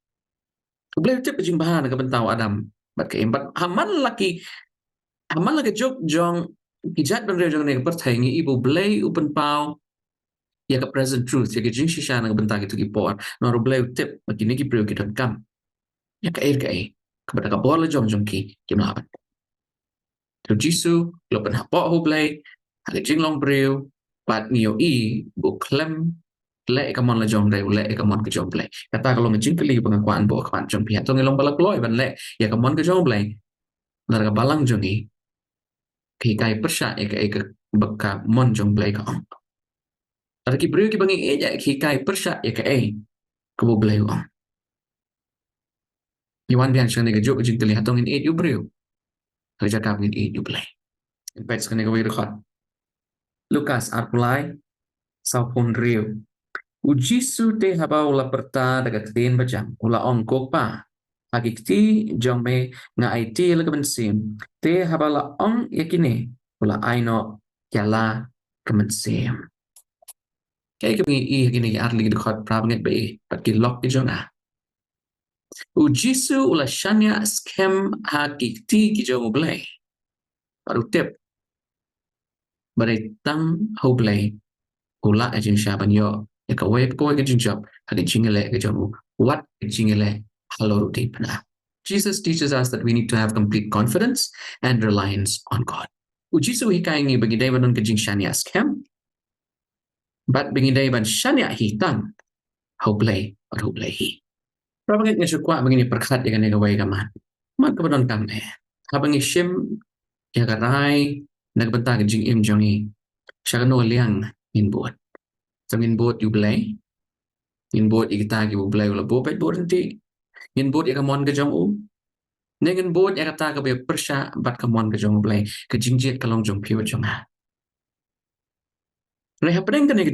BLEI tip jing bahan ka bentau adam bat ka im bat haman laki jok jong kijat ban re jong ne per thai ngi ibu BLEI open pau ya ka present truth ya ke jing shisha na ka bentang itu ki por no BLEI tip makini ki priyo ki kam ya ka kepada ka bor le jom ki mlaban tu Jisu lo pen hapo ho BLEI ha jing long breu pat nio i bu klem le ka mon le jom le ka mon ke jom BLEI kata kalau ngejing keli pengakuan bo kan jom pihak to ngelong balak loy ban le ya ka mon ke jom BLEI lar ka balang jongi ki kai persya ya ka beka mon jom BLEI ka ong lar ki breu ki bangi ya ki kai persya ya ka ke bo BLEI ong Iwan bian shang nega jok jing keli hatong in 8 yu breu kerja kami in 8 yu BLEI Pets kan nega wir khot Lukas arpulai sau pun riu Ujisu te habau la perta daga tin bajang ula ong pa agikti jome nga IT la kemensim te habala ong yakine ula aino yala kemensim kay kami I yakine arli dekat prabanget be pat ki lok ki jonga Ujisu ula shanya skem agikti ki jong BLEI baru tip tang ho BLEI ula ajin syaban yo ya ka wek ko ke jinjap ha ke jingele ke jamu what ke jingele halor di pana Jesus teaches us that we need to have complete confidence and reliance on God ujisu hikai ngi bagi dewan ke jing shania scam but bagi dewan shania hitam how BLEI or how BLEI hi prabanget ngi sukwa bagi perkhat ya kan ga wai gaman man ka badon kam ne ha bagi shim ya ka rai nagbanta ke jing im jongi shagano liang in buat Samin bot yu BLEI in bot ikita ki BLEI ula bo pet bot nanti in bot ikamon ke jong Nengen bot ya kata ke be persya bat kamon ke jong BLEI ke jingjiet kalong jong piwa jong ha Reha pedeng ke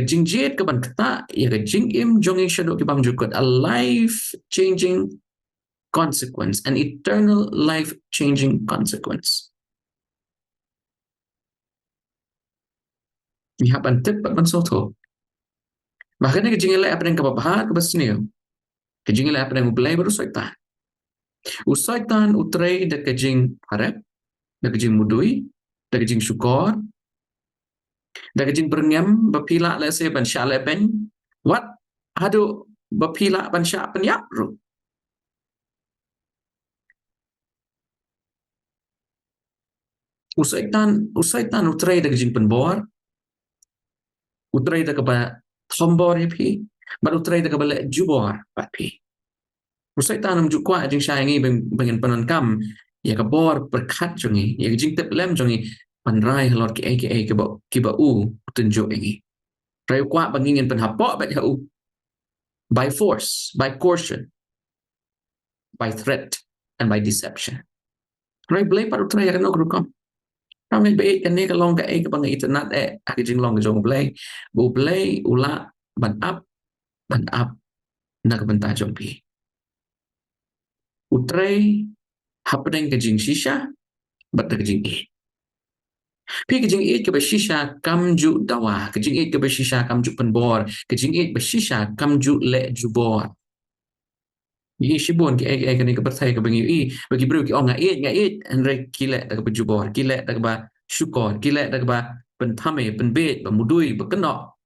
jingjiet ke ban kata ya ke jing im jong shadow ki bang jukut a life changing consequence an eternal life changing consequence Ni hapan tip bat ban soto Makanya ke jingile apa yang kababaha ke basniu ke jingile apa yang BLEI baru soitan Usaitan utrai da kajing harap, da kajing mudui, da kajing syukor, Daga jing berngem bapila le se ban sha le ben. What? Hadu bapila ban sha penyap ru. Usaitan utrai daga jing penbor. Utrai daga ba thombor ya pi. But utrai daga ba le jubor ba pi. Usaitan jukwa jing sha ngi bangin panon kam. Ya ka bor berkat jongi. Ya jing tep lem jongi. Panrai halor ki ba u tunjuk ngi. Rai kwa bangingin penhapok ba u. By force, by coercion, by threat, and by deception. Rai BLEI paru trai ya no grukom. Ramai baik kan ni kalong ka ka bang internet aki jing long jong BLEI. Bu BLEI ula ban up na ka banta jong pi. Utrai happening ka jing shisha bat ka jing e. Pi ka jing e ka ba shisha kamju dawa, ka jing e ka ba shisha kamju penbor, ka jing e ba shisha kamju le jubor. Yi shibon ki kan ni ka berthai ka bangi bagi bro ki onga andre kile da ka bujubor kile da ka ba syukor kile da ka ba penthame penbet ba mudui ba kenok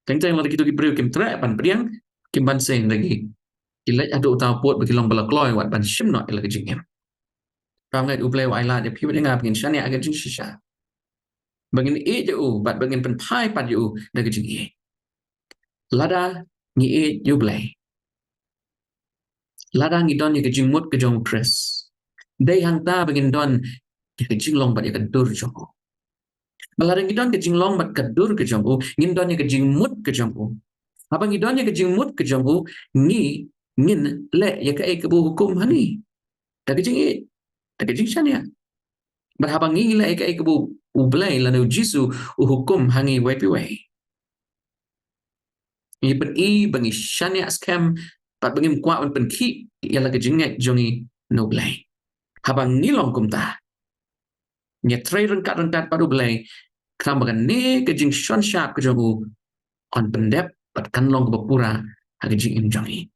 teng la ki bro kim tra ban priang kim ban seng lagi kile adu ta pot bagi long bala kloy wat ban shimno ila ka jingem rangai u play wa ila de pi ba ngap ngin shania aga jing shisha bangin je u bat bangin pen pai pat u da ka jing lada ni you BLEI ladang idon ya Jingmut ke jong pres. Day hang ta bagin don ya Jinglong bat ya dur jong. Baladang idon ke Jinglong bat dur ke jong ngin don ya Jingmut ke jong. Abang idon ya Jingmut ke jong ni ngin le ya ke bu hukum hani. Ta ke jing ta ke jing shan ya. Berhabang ngi le ya ke bu BLEI la no jisu hukum hangi wei pi wei. Ni pen bangi shan ya scam pat bangim kwa pen ki ya la ke jinget jongi no BLEI. Habang nilong kumta. Nya tray rengkat padu BLEI. Kambagan ne ke jing shon SHAP ke jongu on pendep pat kan long ke bapura hagi jing im jongi.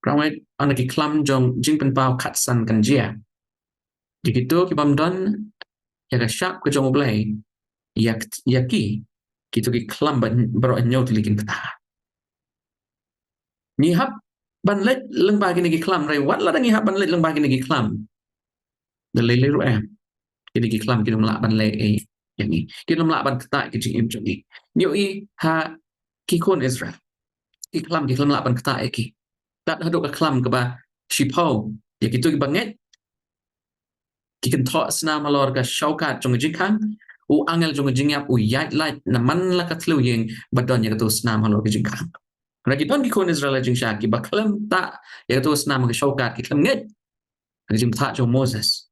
Pramai on ki klam jong jing pen pau katsan kan jia. Dikitu ki bamdon ya ke SHAP ke jongu BLEI ya ki kitu ki klam baro nyot likin peta. Ni hap ban let leng bagi ni ki klam rai wat la dangi hap ban let leng bagi ni ki klam. The lele ru em. Kini ki klam kini melak ban le yang ni. Kini melak ban ketak ki jing im jong ni. Nyo ha ki kon Israel. Ki klam melak ban ketak ki. Tak haduk ka klam ke ba shipau. Ya kitu ki banget. Ki kan thok sna malor ka shaukat jong jing kang. U angel jong jing yap u yat light na man la ka tlu yeng badon ya tu sna malor ki jing kang. Ragi don ki kon Israel jing sha ki ba klam tak ya tu sna ma shaukat ki klam nget. Jing tak jong Moses.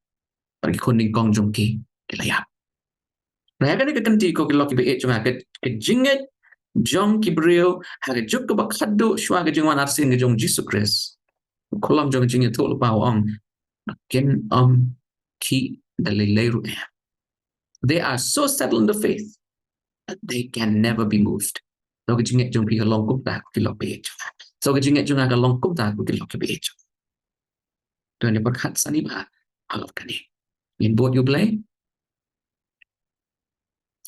Bagi kon ning kong jong ki layap. Nah, kan ke kenti ko kilok be cuma ke jinget jong kibrio ha ke juk ke bakadu shwa ke jingwan arsin ke jong Jesus Christ. Kolam jong jinget tu lupa ong ken ki dalileru. They are so settled in the faith that they can never be moved. So ke jinget jong pi long kum ta kilok be. So ke jinget jong ka long kum ta kilok be. Dan dia berkat sani ba alaf kani. In both you BLEI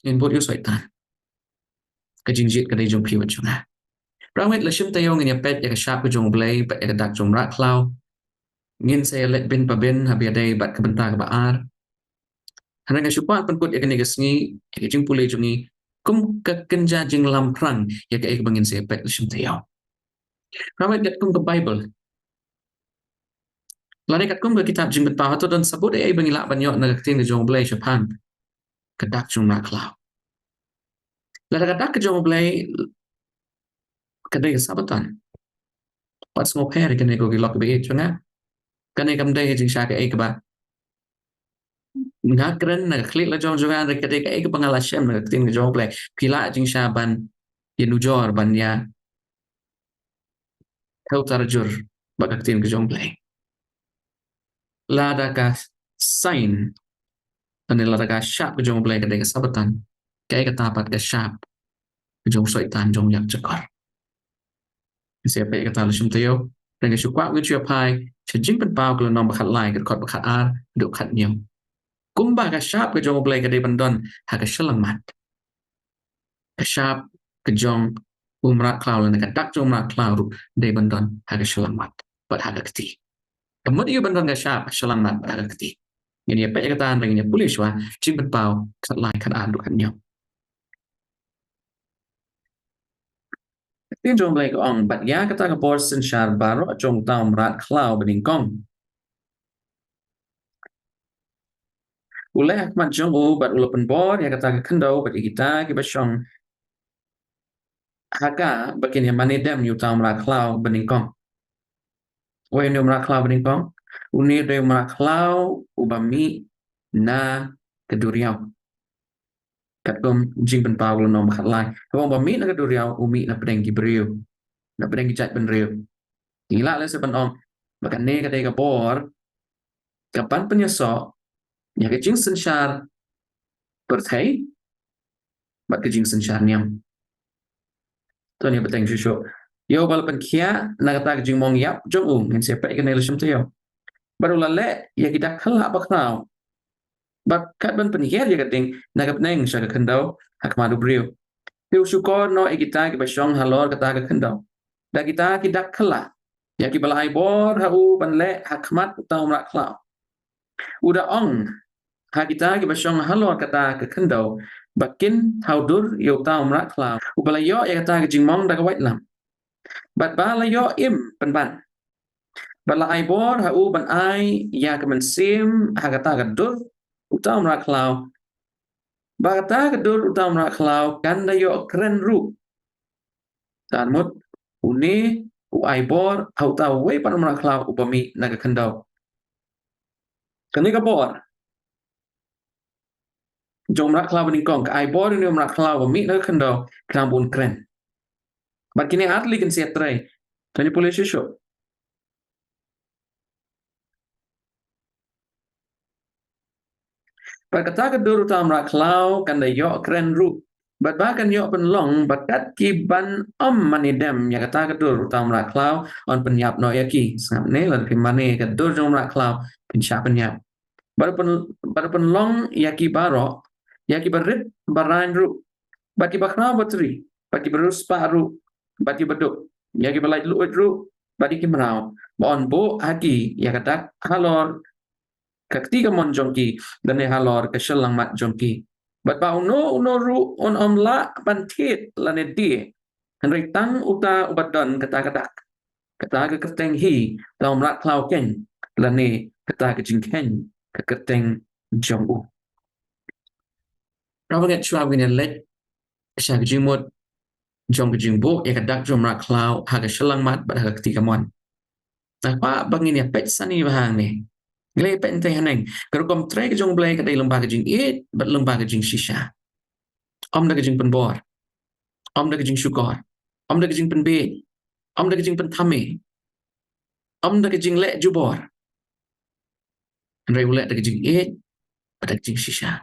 in both you soitan. Ka jingjit ka dai jong pi wachung ha. Pramit la shim tayong in pet ya SHAP jong BLEI pa ya DAK jong MRAD KHLAW. Ngin saya let bin pa bin habi dai bat ka benta ka baar. Hanang ka syupa pan put ya ni gasngi ya jing pulai jongi kum ka kenja jing lam prang ya ka bangin saya pet la shim tayong. Pramit kat kum ka Bible. Lani kat kum ka kitab jing bet pa dan sabut ai bangila banyo na ka tin jong BLEI Japan. Ka DAK jong MRAD KHLAW. La ka DAK jong BLEI kadai sabatan. Pat semua pair kan ko gilok be chunga. Kan kam dai jing sha ka ba. Ngakren na klik la jong jong an kadai ka pangala shem na tin ka jong BLEI. Pila jing sha ban ya nujor ban ya tau tarjur ba ka tin ka jong BLEI. La da ka sign dan la da ka SHAP ka jong BLEI kadai ka sabatan. Kai ka tapat ka SHAP jong soitan jong yak cakar. Siapa yang kata langsung tayo dengan syukur with your pie sejing pen pau kalau nombor kat lain kat kat ar duk kat nyam kumba ka SHAP ke jong BLEI ka de bandon ha ka selamat ke SHAP ke jong MRAD KHLAW lan ke DAK jong MRAD KHLAW de bandon haga selamat bat haga keti kemud iyo bandon ke SHAP selamat bat haga keti ini apa yang kata anda ini boleh shwa jing betpau kat lai kat adu kat nyam tin jong blai ko ong bat ya kata ke portion shar baro jong tau MRAD KHLAW bening kong uleh mat jong bat ulopen bor ya kata ke kendo bat kita ke basyong haga bakin yang manidem yu tau MRAD KHLAW bening kong Wen yung MRAD KHLAW bening kong unir de MRAD KHLAW ubami na keduriau kat jing ben pau nom kat lai wong ubami na keduriau umi na pedeng gibriu na pedeng gijat ben riu ila le se ben ong bakan ne kadai ka bor kapan penyeso nya ke jing sensyar berthai bat ke jing sensyar niam to ni beteng shusho yo bal pen kia na kata ke jing mong yap jong ngin se pe ke ne le shum tyo baru lale ya kita khala baknau bat kat ben pen kia ya kading na kap neng sha ka khandau hak madu briu Piu syukur no kita ke basyong halor kata ke khandau da kita kidak khala ya ki balai bor hau banle hakmat utau MRAD KHLAW uda ong ha kita ki basyong halor kata ke khandau bakin haudur yo tau MRAD KHLAW ubalayo ya kata ke jingmong da ka wait lam bat balayo im penban balai bor hau ban ai ya ke mensim ha kata ke dur utau MRAD KHLAW ba kata ke dur utau MRAD KHLAW kan da yo keren ru dan mut uni ai bor hau tau wei pan MRAD KHLAW upami na ka khandau kani ka bor jong MRAD KHLAW bening kong ai bor ni MRAD KHLAW upami na ka khandau krambun keren bat kini atli kan siat trai tani boleh shusho bat kata ka dur utau MRAD KHLAW kan da yo keren ru bat bahkan yo penlong bakat ki ban manidem ya kata ka dur utau MRAD KHLAW on penyap no yaki sangap ne lan ki mane ka dur jong MRAD KHLAW penyap penyap baru penlong yaki baro yaki berit barain ru baki bakna batri baki berus paru baki beduk yaki balai luit ru baki kimrau bon bo haki ya kata halor ketiga mon jongki dan halor ke selang mat jongki bat ba uno ru on omla bantit lane die henry tang uta ubadon kata ke keteng hi tau MRAD KHLAW ken lane kata ke jingken ke keteng jong u Rabanget chua gini let sha ke jingmut jong ke jingbo ya kadak jong MRAD KHLAW ha ke selang mat bat ha ketiga mon apa bangin ya pet sani bahang ni Glei pet enteng haneng kalau kom tre ke jong blai ke dai lembaga jing it bat lembaga jing shisha om da ke jing penbor om da ke jing syukor om da ke jing penbe om da ke jing pentame om da ke jing le jubor Rai ulet da ke jing it bat da ke jing shisha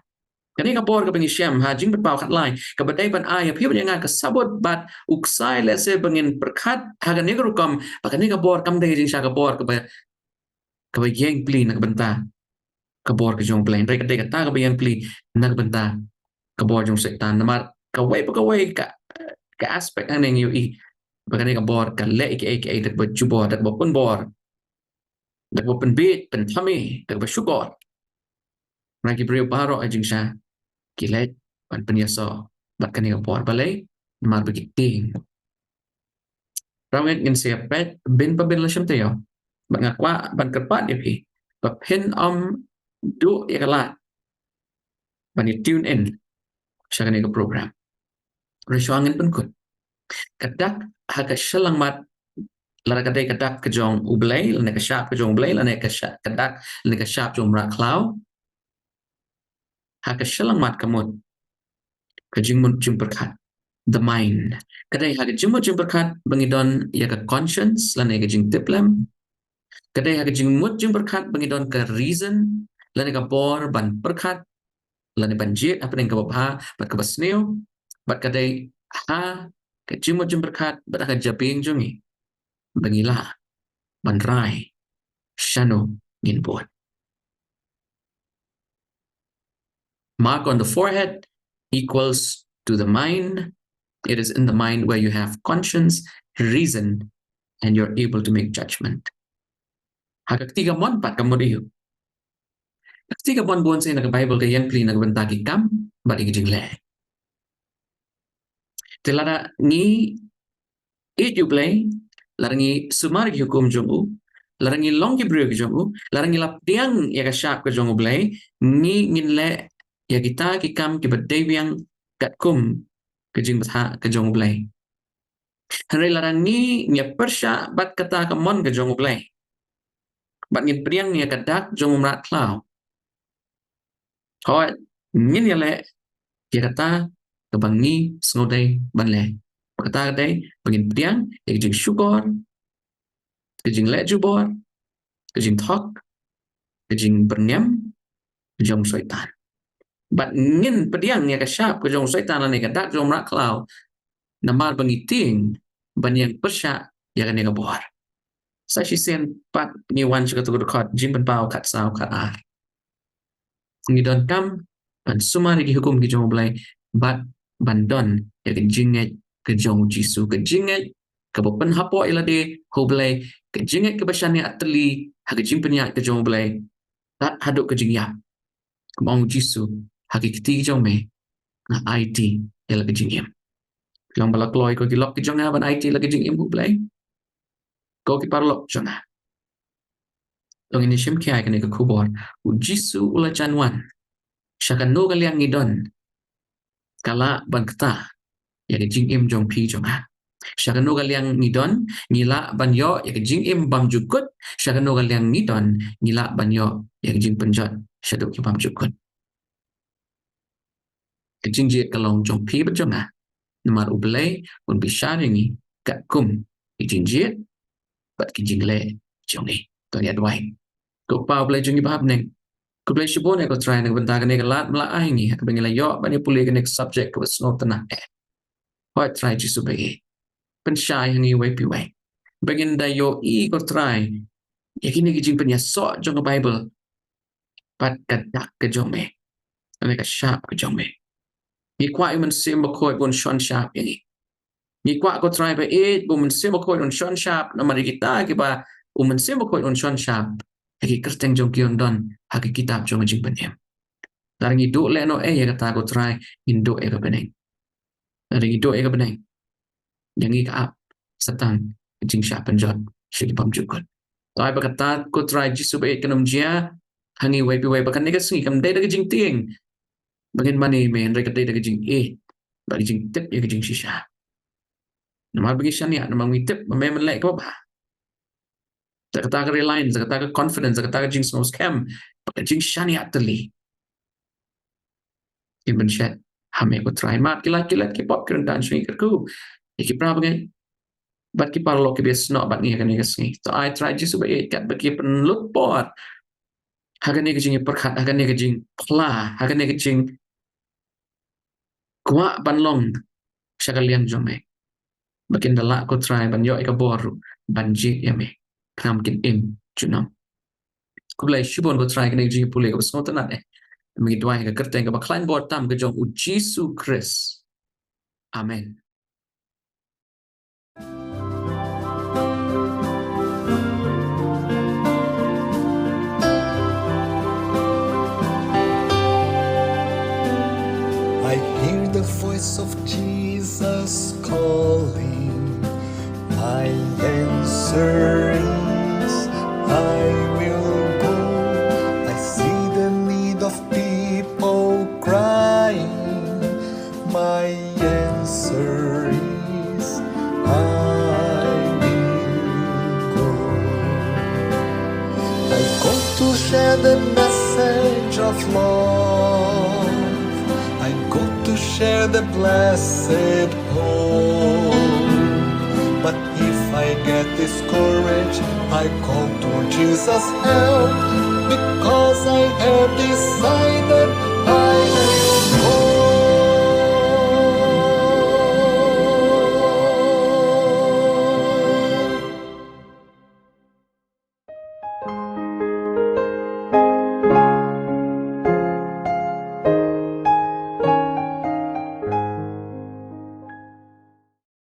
Kani kapor ka pengisyam ha jing betpau kat lai ka badai ban ai phi ban nga ka sabot bat uksai le se bangin perkhat ha ka ne kam pakani kapor kam de jing sha kapor ka ba yeng pli na benta kapor ka jong plain rek de ka ta ka ba yeng pli na benta kapor jong setan namar ka wei ka aspek ang yu I pakani kapor ka le ke dak ba jubor dak ba pun bor dak ba pen bit pen thami dak ba syukor Ragi brio paro ajing sha kilet ban penyaso bat kani kapor balai mar begiting Rawet ngin siapet bin pabin la syamtayo ban ngakwa ban kerpat ya pi papin du ikalat ban tune in sa kani ka program Risuangin pun kut kadak haga selang mat lara kadai kadak kejong ublay lana ka SHAP kejong ublay lana ka kadak lana ka SHAP jong MRAD KHLAW haga selang mat kamut kejingmut jimperkat the mind kadai haga jimut jimperkat bangidon ya ka conscience lana ka jing tiplem kadai haga jingmut jimperkat bangidon ka reason lana ka bor ban perkat lana banjit apa yang ka babha bat ka basneo bat kadai ha ka jimut jimperkat bat ka japing jongi bangila banrai shano ginbot mark on the forehead equals to the mind It is in the mind where you have conscience, reason, and you're able to make judgment. Hagak tiga mon pat kamu diu. Tiga mon buon say nag-Bible kayan pli nagbantagi kam, bali gijing le. Telara ni you play, larangi sumari hukum jongu, larangi longi brio jongu, larangi lapdiang ya ka SHAP ka jongu play, ni ngin le ya kita ki kam ki badewiang kat kum ka jing batha ka jongu play. Hari larangi nya persya bat kata ka mon ka jongu play. Bat ngin priang ya ka DAK jongu MRAD KHLAW. Hoy ngin ya le ya kata ka bangi snodai ban le. Kata day bangin priang ya jing syukur kejing le jubor kejing thok kejing berniam jong syaitan. Bat ngin pediang ya ka SHAP ke jong syaitan la ne ka DAK jong MRAD KHLAW namal bangiting ban yang persya ya kan ya ka bor. Sa sisen pat ni wan syaka tu kot jing ban pau kat sao kat ar. Ngidon kam ban sumari ki hukum ki jong blai bat bandon ya ka jinget ke jong jisu ke jinget ke bopen hapo ilade ho blai ke jinget ke basyane atli ha ke jing penya ke jong blai tat haduk ke jingyap ke bong jisu ha ke kiti jong me na IT ya la ke jingyam long bala kloi ko ki lok ke jong ban IT la ke jingyam ho blai ko ki parlok jong long ini shim kia ke ne ke kubor u jisu ula janwan syakan no kaliang ngidon kala ban keta ya ke jing im jong pi jong ha syakan no kaliang ngidon ngila ban yo ya ke jing im bam jukut syakan no kaliang ngidon ngila ban yo ya ke jing penjot syaduk ki bam jukut ke jing je kalong jong pi ba jong ha namar ublei un bisharingi kat kum ke jing je bat ke jing le jong ni to ya dwai ko pa ublei jong ibab neng ko blei shibone ko try nang benta ka ne lat mla ai ni ka bengela yo ban puli ka next subject ko sno tana Hoy try jisu bagi pensyai hangi wei pi wei bengin da yo I ko try yakini ki jing penya so jong Bible pat ka DAK ke jong me ane ka SHAP ke jong me ni kwa I man sim ba ko bon shon SHAP yani ni kwa ko try ba bu man sim ba ko on shon SHAP na mari kita ki ba man sim ba ko on shon SHAP haki kerteng jong kion don haki kitab jong jing penyem darang idu le no ya kata ko try indo ka beneng darang idu ka beneng yang I ka ap satang jing SHAP penjot syiki pam jukut tai ba kata ko try jisu ba kanum jia hangi wei pi wei ba kan ne ka singi kam dai da jing ting bagin mani men re ka dai da jing ba jing tip ya jing shisha nama bagi syania nama ngitip memang lek ko ba kata reliance kata confidence kata jing snow scam pakai jing shani atli iban shat hame ko try mat kilat ki pop kren dan swing ku ki pra bagai bat ki parlo ki bes no bat ni kan ni kasngi so I try jisu ba kat ba ki pen lut pot hagan ni jing perkhat hagan ni jing pla hagan ni jing kwa banlong syakalian jome bakin dala ko try ban yo ka boru banji yame kam kin im junam ko blai shibon ko try kan jing puli ko sno tanat mi dwai ka kerteng ka baklan bor tam ka jong u Jisu Chris amen I hear the voice of Jesus calling. My answer is I will go. I see the need of people crying. My answer is I will go. I go to share the message of love. I go to share the blessed hope. But if I get discouraged, I call to Jesus' help, because I have decided